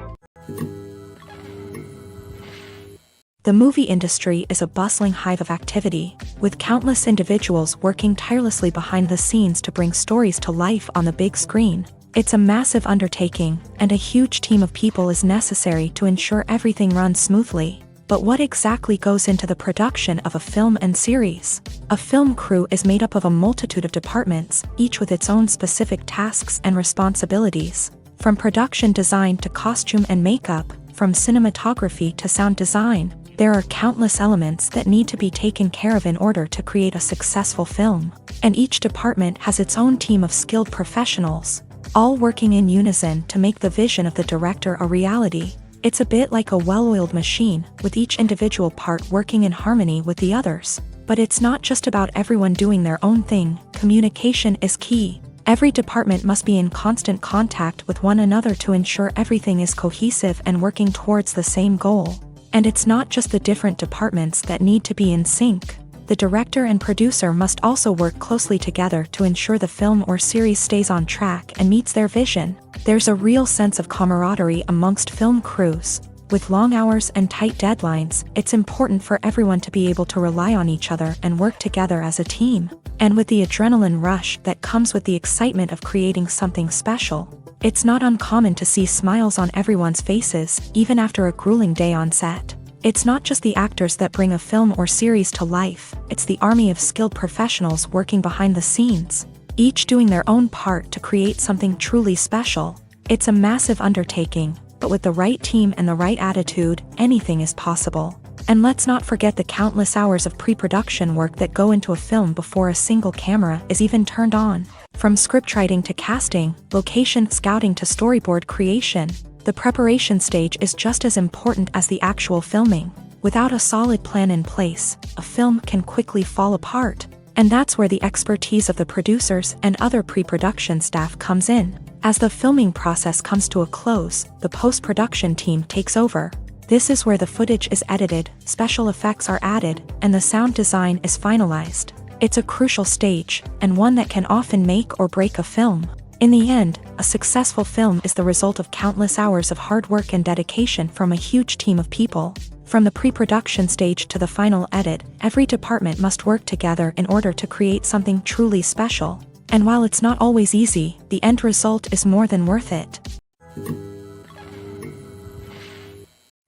The movie industry is a bustling hive of activity, with countless individuals working tirelessly behind the scenes to bring stories to life on the big screen. It's a massive undertaking, and a huge team of people is necessary to ensure everything runs smoothly. But what exactly goes into the production of a film and series? A film crew is made up of a multitude of departments, each with its own specific tasks and responsibilities. From production design to costume and makeup, from cinematography to sound design, there are countless elements that need to be taken care of in order to create a successful film. And each department has its own team of skilled professionals, all working in unison to make the vision of the director a reality. It's a bit like a well-oiled machine, with each individual part working in harmony with the others. But it's not just about everyone doing their own thing. Communication is key. Every department must be in constant contact with one another to ensure everything is cohesive and working towards the same goal. And it's not just the different departments that need to be in sync. The director and producer must also work closely together to ensure the film or series stays on track and meets their vision. There's a real sense of camaraderie amongst film crews. With long hours and tight deadlines, it's important for everyone to be able to rely on each other and work together as a team. And with the adrenaline rush that comes with the excitement of creating something special, it's not uncommon to see smiles on everyone's faces, even after a grueling day on set. It's not just the actors that bring a film or series to life, it's the army of skilled professionals working behind the scenes, each doing their own part to create something truly special. It's a massive undertaking, but with the right team and the right attitude, anything is possible. And let's not forget the countless hours of pre-production work that go into a film before a single camera is even turned on. From scriptwriting to casting, location scouting to storyboard creation, the preparation stage is just as important as the actual filming. Without a solid plan in place, a film can quickly fall apart. And that's where the expertise of the producers and other pre-production staff comes in. As the filming process comes to a close, the post-production team takes over. This is where the footage is edited, special effects are added, and the sound design is finalized. It's a crucial stage, and one that can often make or break a film. In the end, a successful film is the result of countless hours of hard work and dedication from a huge team of people. From the pre-production stage to the final edit, every department must work together in order to create something truly special. And while it's not always easy, the end result is more than worth it.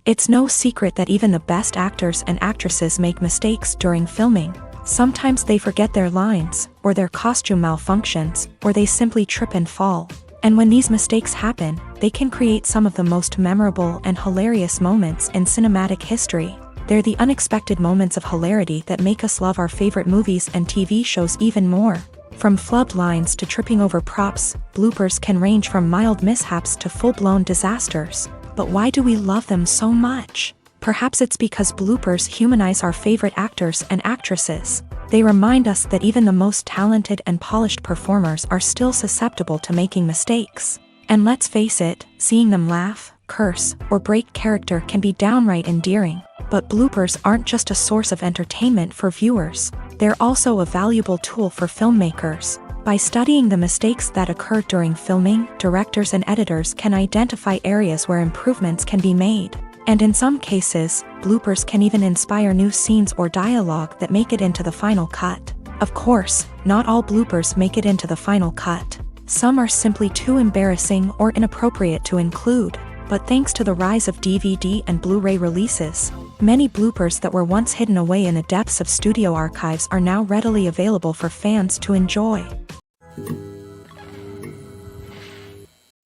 It's no secret that even the best actors and actresses make mistakes during filming. Sometimes they forget their lines, or their costume malfunctions, or they simply trip and fall. And when these mistakes happen, they can create some of the most memorable and hilarious moments in cinematic history. They're the unexpected moments of hilarity that make us love our favorite movies and TV shows even more. From flubbed lines to tripping over props, bloopers can range from mild mishaps to full-blown disasters. But why do we love them so much? Perhaps it's because bloopers humanize our favorite actors and actresses. They remind us that even the most talented and polished performers are still susceptible to making mistakes. And let's face it, seeing them laugh, curse, or break character can be downright endearing. But bloopers aren't just a source of entertainment for viewers. They're also a valuable tool for filmmakers. By studying the mistakes that occur during filming, directors and editors can identify areas where improvements can be made. And in some cases, bloopers can even inspire new scenes or dialogue that make it into the final cut. Of course, not all bloopers make it into the final cut. Some are simply too embarrassing or inappropriate to include. But thanks to the rise of DVD and Blu-ray releases, many bloopers that were once hidden away in the depths of studio archives are now readily available for fans to enjoy.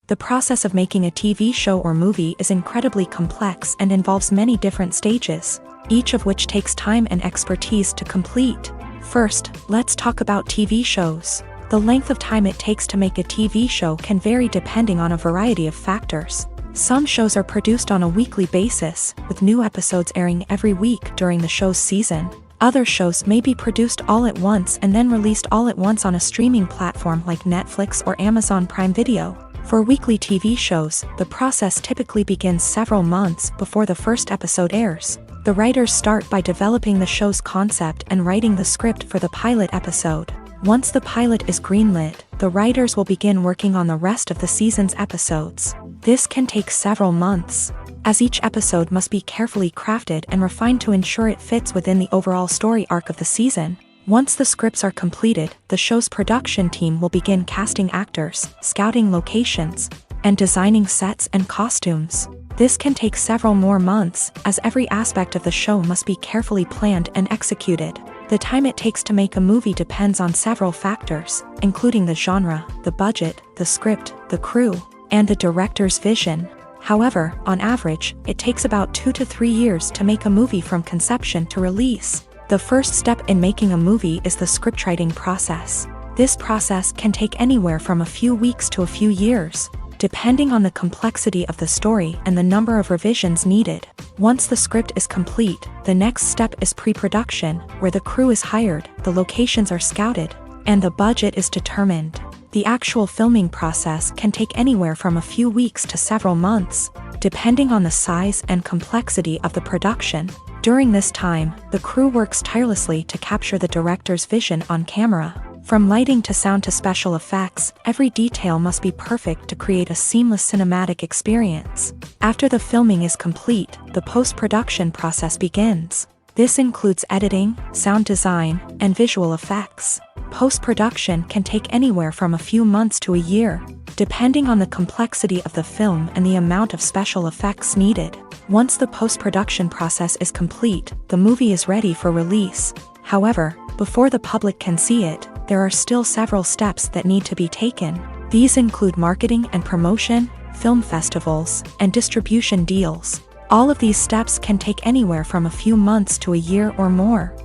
The process of making a TV show or movie is incredibly complex and involves many different stages, each of which takes time and expertise to complete. First, let's talk about TV shows. The length of time it takes to make a TV show can vary depending on a variety of factors. Some shows are produced on a weekly basis, with new episodes airing every week during the show's season. Other shows may be produced all at once and then released all at once on a streaming platform like Netflix or Amazon Prime Video. For weekly TV shows, the process typically begins several months before the first episode airs. The writers start by developing the show's concept and writing the script for the pilot episode. Once the pilot is greenlit, the writers will begin working on the rest of the season's episodes. This can take several months, as each episode must be carefully crafted and refined to ensure it fits within the overall story arc of the season. Once the scripts are completed, the show's production team will begin casting actors, scouting locations, and designing sets and costumes. This can take several more months, as every aspect of the show must be carefully planned and executed. The time it takes to make a movie depends on several factors, including the genre, the budget, the script, the crew, and the director's vision. However, on average, it takes about 2 to 3 years to make a movie from conception to release. The first step in making a movie is the scriptwriting process. This process can take anywhere from a few weeks to a few years, depending on the complexity of the story and the number of revisions needed. Once the script is complete, the next step is pre-production, where the crew is hired, the locations are scouted, and the budget is determined. The actual filming process can take anywhere from a few weeks to several months, depending on the size and complexity of the production. During this time, the crew works tirelessly to capture the director's vision on camera. From lighting to sound to special effects, every detail must be perfect to create a seamless cinematic experience. After the filming is complete, the post-production process begins. This includes editing, sound design, and visual effects. Post-production can take anywhere from a few months to a year, depending on the complexity of the film and the amount of special effects needed. Once the post-production process is complete, the movie is ready for release. However, before the public can see it, there are still several steps that need to be taken. These include marketing and promotion, film festivals, and distribution deals. All of these steps can take anywhere from a few months to a year or more.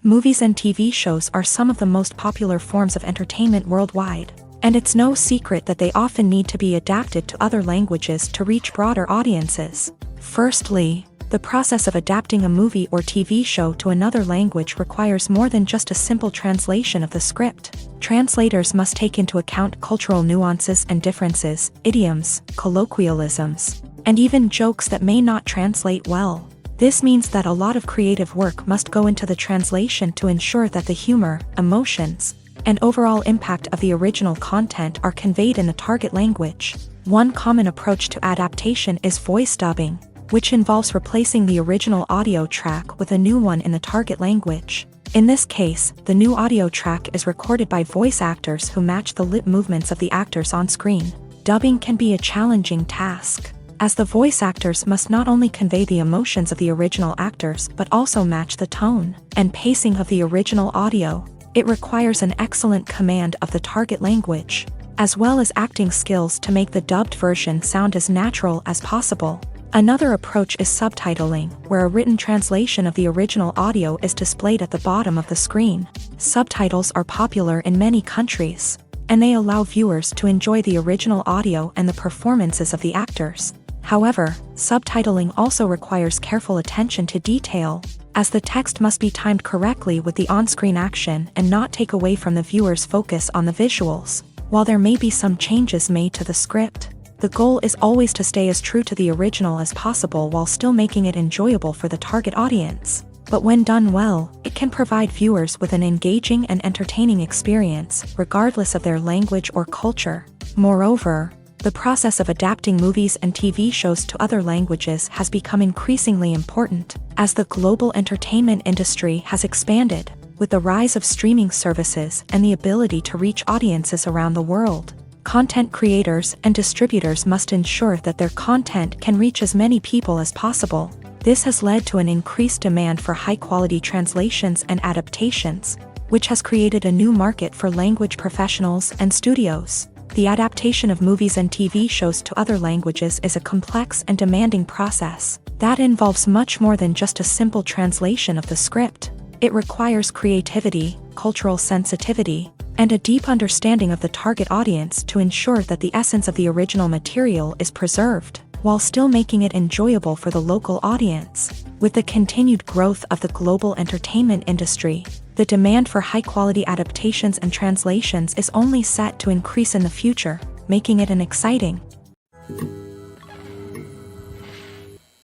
Movies and TV shows are some of the most popular forms of entertainment worldwide, and it's no secret that they often need to be adapted to other languages to reach broader audiences. Firstly, the process of adapting a movie or TV show to another language requires more than just a simple translation of the script. Translators must take into account cultural nuances and differences, idioms, colloquialisms, and even jokes that may not translate well. This means that a lot of creative work must go into the translation to ensure that the humor, emotions, and overall impact of the original content are conveyed in the target language. One common approach to adaptation is voice dubbing, which involves replacing the original audio track with a new one in the target language. In this case, the new audio track is recorded by voice actors who match the lip movements of the actors on screen. Dubbing can be a challenging task, as the voice actors must not only convey the emotions of the original actors but also match the tone and pacing of the original audio. It requires an excellent command of the target language, as well as acting skills to make the dubbed version sound as natural as possible. Another approach is subtitling, where a written translation of the original audio is displayed at the bottom of the screen. Subtitles are popular in many countries, and they allow viewers to enjoy the original audio and the performances of the actors. However, subtitling also requires careful attention to detail, as the text must be timed correctly with the on-screen action and not take away from the viewer's focus on the visuals. While there may be some changes made to the script, the goal is always to stay as true to the original as possible while still making it enjoyable for the target audience. But when done well, it can provide viewers with an engaging and entertaining experience, regardless of their language or culture. Moreover, the process of adapting movies and TV shows to other languages has become increasingly important, as the global entertainment industry has expanded, with the rise of streaming services and the ability to reach audiences around the world. Content creators and distributors must ensure that their content can reach as many people as possible. This has led to an increased demand for high-quality translations and adaptations, which has created a new market for language professionals and studios. The adaptation of movies and TV shows to other languages is a complex and demanding process that involves much more than just a simple translation of the script. It requires creativity, cultural sensitivity, and a deep understanding of the target audience to ensure that the essence of the original material is preserved, while still making it enjoyable for the local audience. With the continued growth of the global entertainment industry, the demand for high-quality adaptations and translations is only set to increase in the future, making it an exciting.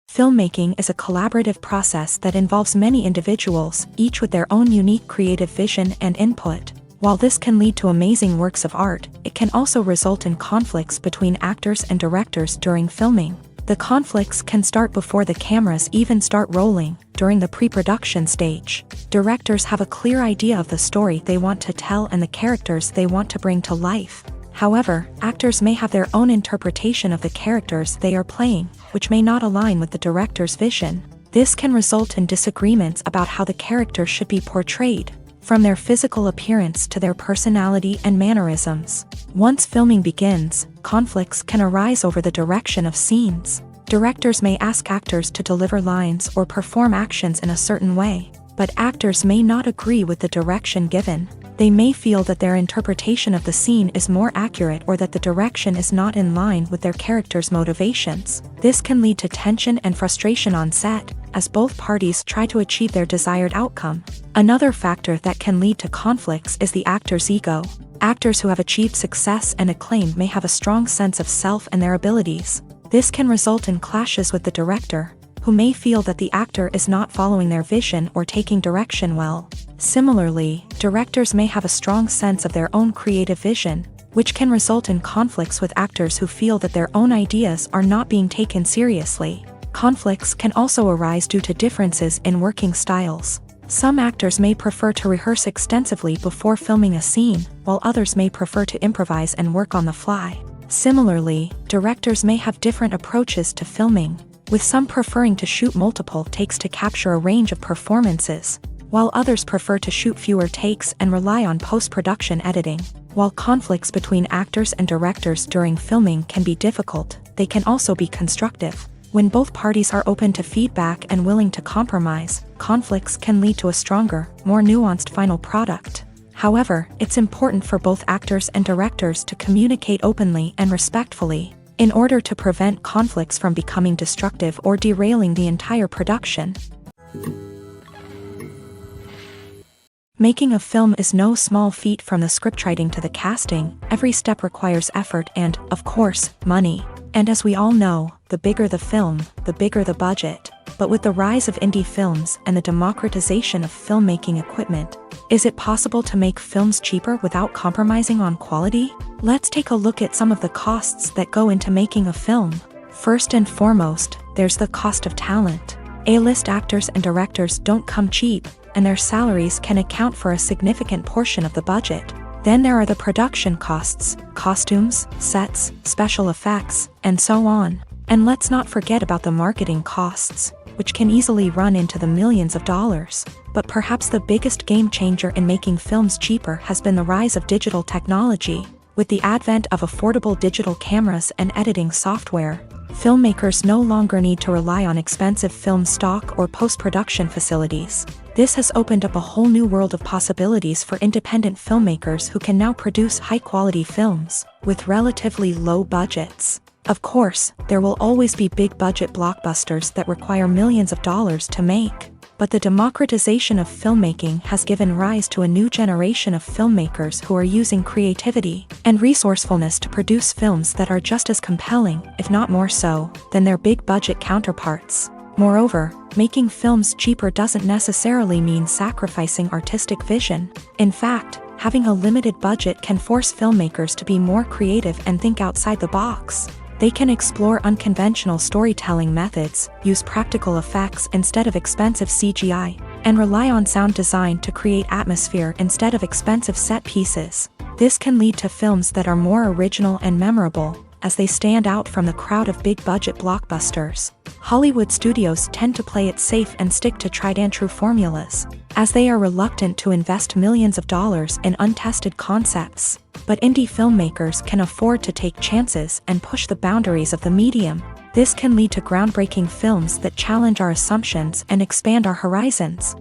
Filmmaking is a collaborative process that involves many individuals, each with their own unique creative vision and input. While this can lead to amazing works of art, it can also result in conflicts between actors and directors during filming. The conflicts can start before the cameras even start rolling, during the pre-production stage. Directors have a clear idea of the story they want to tell and the characters they want to bring to life. However, actors may have their own interpretation of the characters they are playing, which may not align with the director's vision. This can result in disagreements about how the characters should be portrayed, from their physical appearance to their personality and mannerisms. Once filming begins, conflicts can arise over the direction of scenes. Directors may ask actors to deliver lines or perform actions in a certain way, but actors may not agree with the direction given. They may feel that their interpretation of the scene is more accurate or that the direction is not in line with their character's motivations. This can lead to tension and frustration on set, as both parties try to achieve their desired outcome. Another factor that can lead to conflicts is the actor's ego. Actors who have achieved success and acclaim may have a strong sense of self and their abilities. This can result in clashes with the director, who may feel that the actor is not following their vision or taking direction well. Similarly, directors may have a strong sense of their own creative vision, which can result in conflicts with actors who feel that their own ideas are not being taken seriously. Conflicts can also arise due to differences in working styles. Some actors may prefer to rehearse extensively before filming a scene, while others may prefer to improvise and work on the fly. Similarly, directors may have different approaches to filming, with some preferring to shoot multiple takes to capture a range of performances, while others prefer to shoot fewer takes and rely on post-production editing. While conflicts between actors and directors during filming can be difficult, they can also be constructive. When both parties are open to feedback and willing to compromise, conflicts can lead to a stronger, more nuanced final product. However, it's important for both actors and directors to communicate openly and respectfully, in order to prevent conflicts from becoming destructive or derailing the entire production. Making a film is no small feat. From the scriptwriting to the casting, every step requires effort and, of course, money. And as we all know, the bigger the film, the bigger the budget. But with the rise of indie films and the democratization of filmmaking equipment, is it possible to make films cheaper without compromising on quality? Let's take a look at some of the costs that go into making a film. First and foremost, there's the cost of talent. A-list actors and directors don't come cheap, and their salaries can account for a significant portion of the budget. Then there are the production costs, costumes, sets, special effects, and so on. And let's not forget about the marketing costs, which can easily run into the millions of dollars. But perhaps the biggest game changer in making films cheaper has been the rise of digital technology. With the advent of affordable digital cameras and editing software, filmmakers no longer need to rely on expensive film stock or post-production facilities. This has opened up a whole new world of possibilities for independent filmmakers who can now produce high-quality films with relatively low budgets. Of course, there will always be big-budget blockbusters that require millions of dollars to make. But the democratization of filmmaking has given rise to a new generation of filmmakers who are using creativity and resourcefulness to produce films that are just as compelling, if not more so, than their big-budget counterparts. Moreover, making films cheaper doesn't necessarily mean sacrificing artistic vision. In fact, having a limited budget can force filmmakers to be more creative and think outside the box. They can explore unconventional storytelling methods, use practical effects instead of expensive CGI, and rely on sound design to create atmosphere instead of expensive set pieces. This can lead to films that are more original and memorable, as they stand out from the crowd of big-budget blockbusters. Hollywood studios tend to play it safe and stick to tried-and-true formulas, as they are reluctant to invest millions of dollars in untested concepts. But indie filmmakers can afford to take chances and push the boundaries of the medium. This can lead to groundbreaking films that challenge our assumptions and expand our horizons.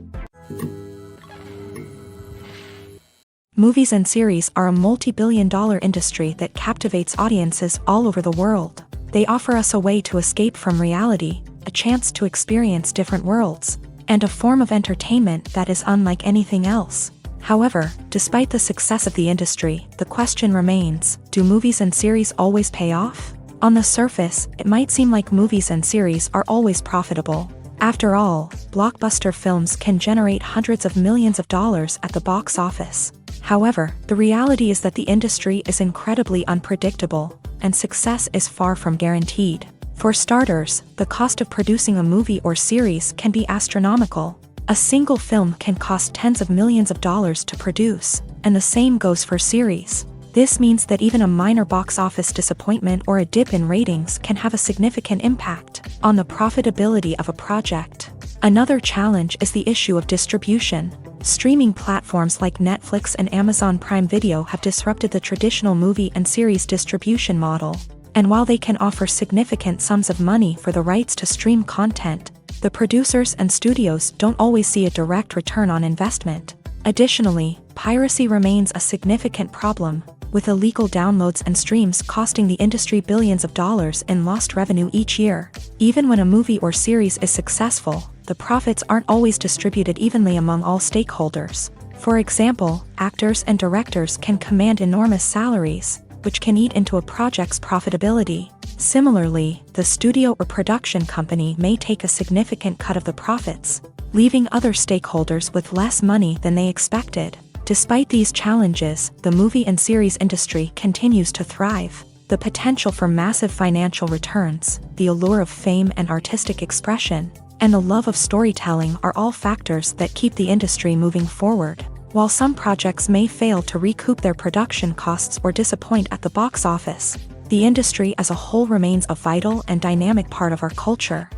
Movies and series are a multi-billion-dollar industry that captivates audiences all over the world. They offer us a way to escape from reality, a chance to experience different worlds, and a form of entertainment that is unlike anything else. However, despite the success of the industry, the question remains, do movies and series always pay off? On the surface, it might seem like movies and series are always profitable. After all, blockbuster films can generate hundreds of millions of dollars at the box office. However, the reality is that the industry is incredibly unpredictable, and success is far from guaranteed. For starters, the cost of producing a movie or series can be astronomical. A single film can cost tens of millions of dollars to produce, and the same goes for series. This means that even a minor box office disappointment or a dip in ratings can have a significant impact on the profitability of a project. Another challenge is the issue of distribution. Streaming platforms like Netflix and Amazon Prime Video have disrupted the traditional movie and series distribution model. And while they can offer significant sums of money for the rights to stream content, the producers and studios don't always see a direct return on investment. Additionally, piracy remains a significant problem, with illegal downloads and streams costing the industry billions of dollars in lost revenue each year. Even when a movie or series is successful, the profits aren't always distributed evenly among all stakeholders. For example, actors and directors can command enormous salaries, which can eat into a project's profitability. Similarly, the studio or production company may take a significant cut of the profits, leaving other stakeholders with less money than they expected. Despite these challenges, the movie and series industry continues to thrive. The potential for massive financial returns, the allure of fame and artistic expression, and the love of storytelling are all factors that keep the industry moving forward. While some projects may fail to recoup their production costs or disappoint at the box office, the industry as a whole remains a vital and dynamic part of our culture.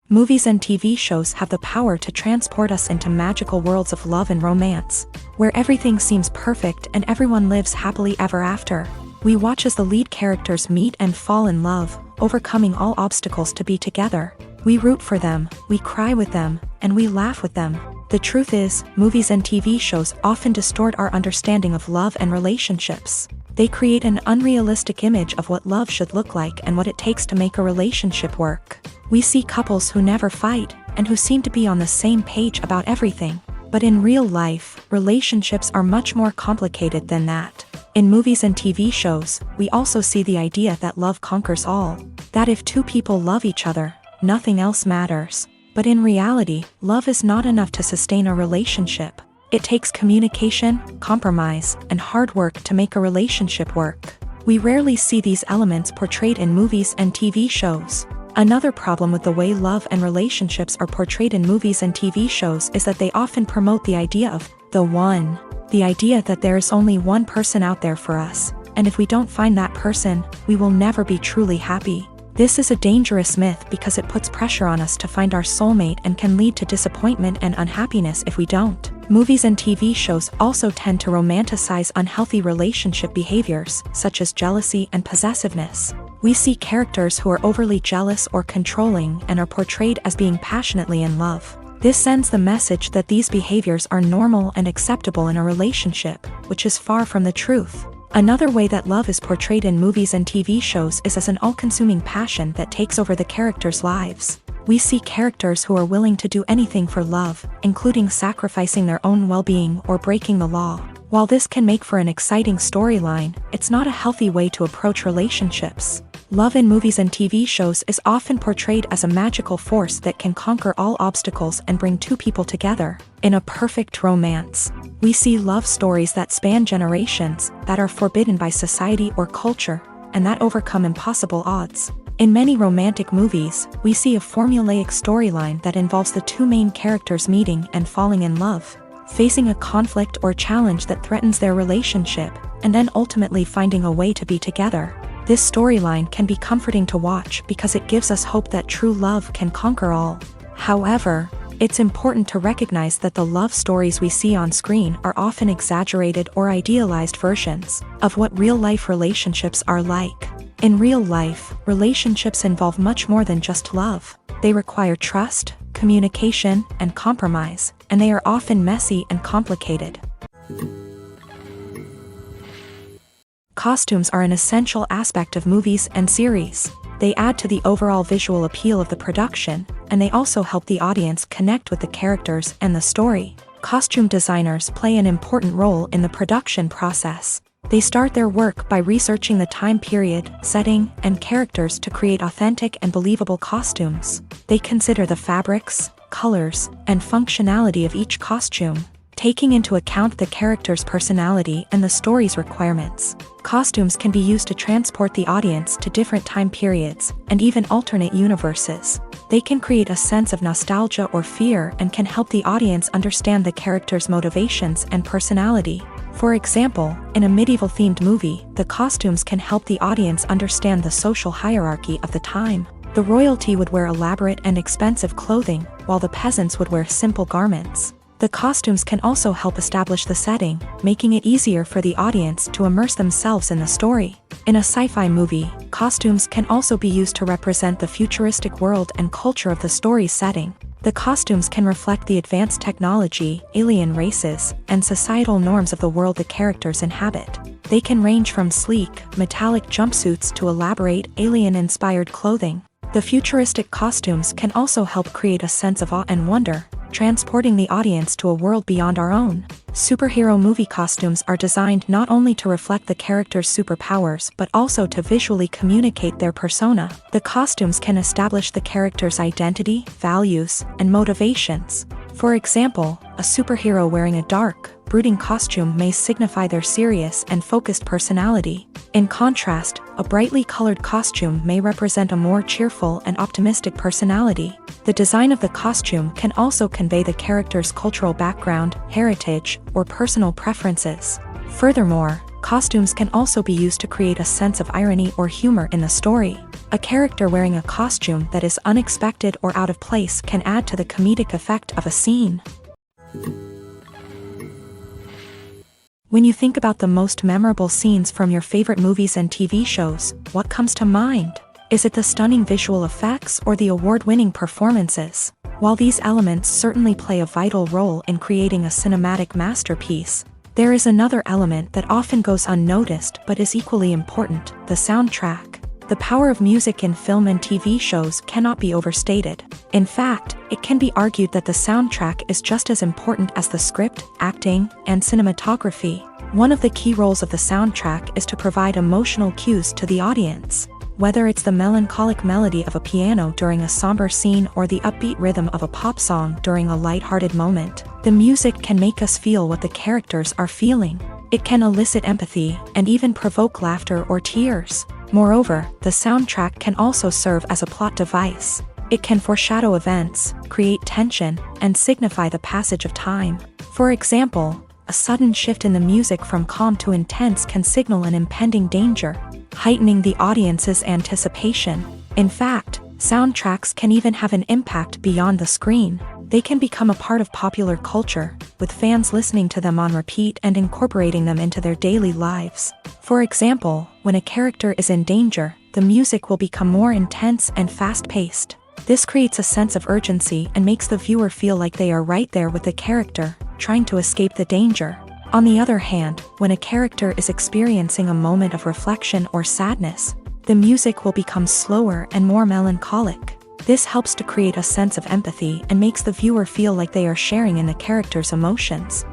Movies and TV shows have the power to transport us into magical worlds of love and romance, where everything seems perfect and everyone lives happily ever after. We watch as the lead characters meet and fall in love, overcoming all obstacles to be together. We root for them, we cry with them, and we laugh with them. The truth is, movies and TV shows often distort our understanding of love and relationships. They create an unrealistic image of what love should look like and what it takes to make a relationship work. We see couples who never fight, and who seem to be on the same page about everything. But in real life, relationships are much more complicated than that. In movies and TV shows, we also see the idea that love conquers all. that if two people love each other, nothing else matters. But in reality, love is not enough to sustain a relationship. It takes communication, compromise, and hard work to make a relationship work. We rarely see these elements portrayed in movies and TV shows. Another problem with the way love and relationships are portrayed in movies and TV shows is that they often promote the idea of the one. The idea that there is only one person out there for us, and if we don't find that person, we will never be truly happy. This is a dangerous myth because it puts pressure on us to find our soulmate and can lead to disappointment and unhappiness if we don't. Movies and TV shows also tend to romanticize unhealthy relationship behaviors, such as jealousy and possessiveness. We see characters who are overly jealous or controlling and are portrayed as being passionately in love. This sends the message that these behaviors are normal and acceptable in a relationship, which is far from the truth. Another way that love is portrayed in movies and TV shows is as an all-consuming passion that takes over the characters' lives. We see characters who are willing to do anything for love, including sacrificing their own well-being or breaking the law. While this can make for an exciting storyline, it's not a healthy way to approach relationships. Love in movies and TV shows is often portrayed as a magical force that can conquer all obstacles and bring two people together. In a perfect romance, we see love stories that span generations, that are forbidden by society or culture, and that overcome impossible odds. In many romantic movies, we see a formulaic storyline that involves the two main characters meeting and falling in love, facing a conflict or challenge that threatens their relationship, and then ultimately finding a way to be together. This storyline can be comforting to watch because it gives us hope that true love can conquer all. However, it's important to recognize that the love stories we see on screen are often exaggerated or idealized versions of what real-life relationships are like. In real life, relationships involve much more than just love. They require trust, communication, and compromise, and they are often messy and complicated. Costumes are an essential aspect of movies and series. They add to the overall visual appeal of the production, and they also help the audience connect with the characters and the story. Costume designers play an important role in the production process. They start their work by researching the time period, setting, and characters to create authentic and believable costumes. They consider the fabrics, colors, and functionality of each costume, taking into account the character's personality and the story's requirements. Costumes can be used to transport the audience to different time periods, and even alternate universes. They can create a sense of nostalgia or fear and can help the audience understand the character's motivations and personality. For example, in a medieval-themed movie, the costumes can help the audience understand the social hierarchy of the time. The royalty would wear elaborate and expensive clothing, while the peasants would wear simple garments. The costumes can also help establish the setting, making it easier for the audience to immerse themselves in the story. In a sci-fi movie, costumes can also be used to represent the futuristic world and culture of the story's setting. The costumes can reflect the advanced technology, alien races, and societal norms of the world the characters inhabit. They can range from sleek, metallic jumpsuits to elaborate, alien-inspired clothing. The futuristic costumes can also help create a sense of awe and wonder, transporting the audience to a world beyond our own. Superhero movie costumes are designed not only to reflect the character's superpowers but also to visually communicate their persona. The costumes can establish the character's identity, values, and motivations. For example, a superhero wearing a dark, brooding costume may signify their serious and focused personality. In contrast, a brightly colored costume may represent a more cheerful and optimistic personality. The design of the costume can also convey the character's cultural background, heritage, or personal preferences. Furthermore, costumes can also be used to create a sense of irony or humor in the story. A character wearing a costume that is unexpected or out of place can add to the comedic effect of a scene. When you think about the most memorable scenes from your favorite movies and TV shows, what comes to mind? Is it the stunning visual effects or the award-winning performances? While these elements certainly play a vital role in creating a cinematic masterpiece, there is another element that often goes unnoticed but is equally important: the soundtrack. The power of music in film and TV shows cannot be overstated. In fact, it can be argued that the soundtrack is just as important as the script, acting, and cinematography. One of the key roles of the soundtrack is to provide emotional cues to the audience. Whether it's the melancholic melody of a piano during a somber scene or the upbeat rhythm of a pop song during a lighthearted moment, the music can make us feel what the characters are feeling. It can elicit empathy and even provoke laughter or tears. Moreover, the soundtrack can also serve as a plot device. It can foreshadow events, create tension, and signify the passage of time. For example, a sudden shift in the music from calm to intense can signal an impending danger, heightening the audience's anticipation. In fact, soundtracks can even have an impact beyond the screen. They can become a part of popular culture, with fans listening to them on repeat and incorporating them into their daily lives. For example, when a character is in danger, the music will become more intense and fast-paced. This creates a sense of urgency and makes the viewer feel like they are right there with the character, trying to escape the danger. On the other hand, when a character is experiencing a moment of reflection or sadness, the music will become slower and more melancholic. This helps to create a sense of empathy and makes the viewer feel like they are sharing in the character's emotions.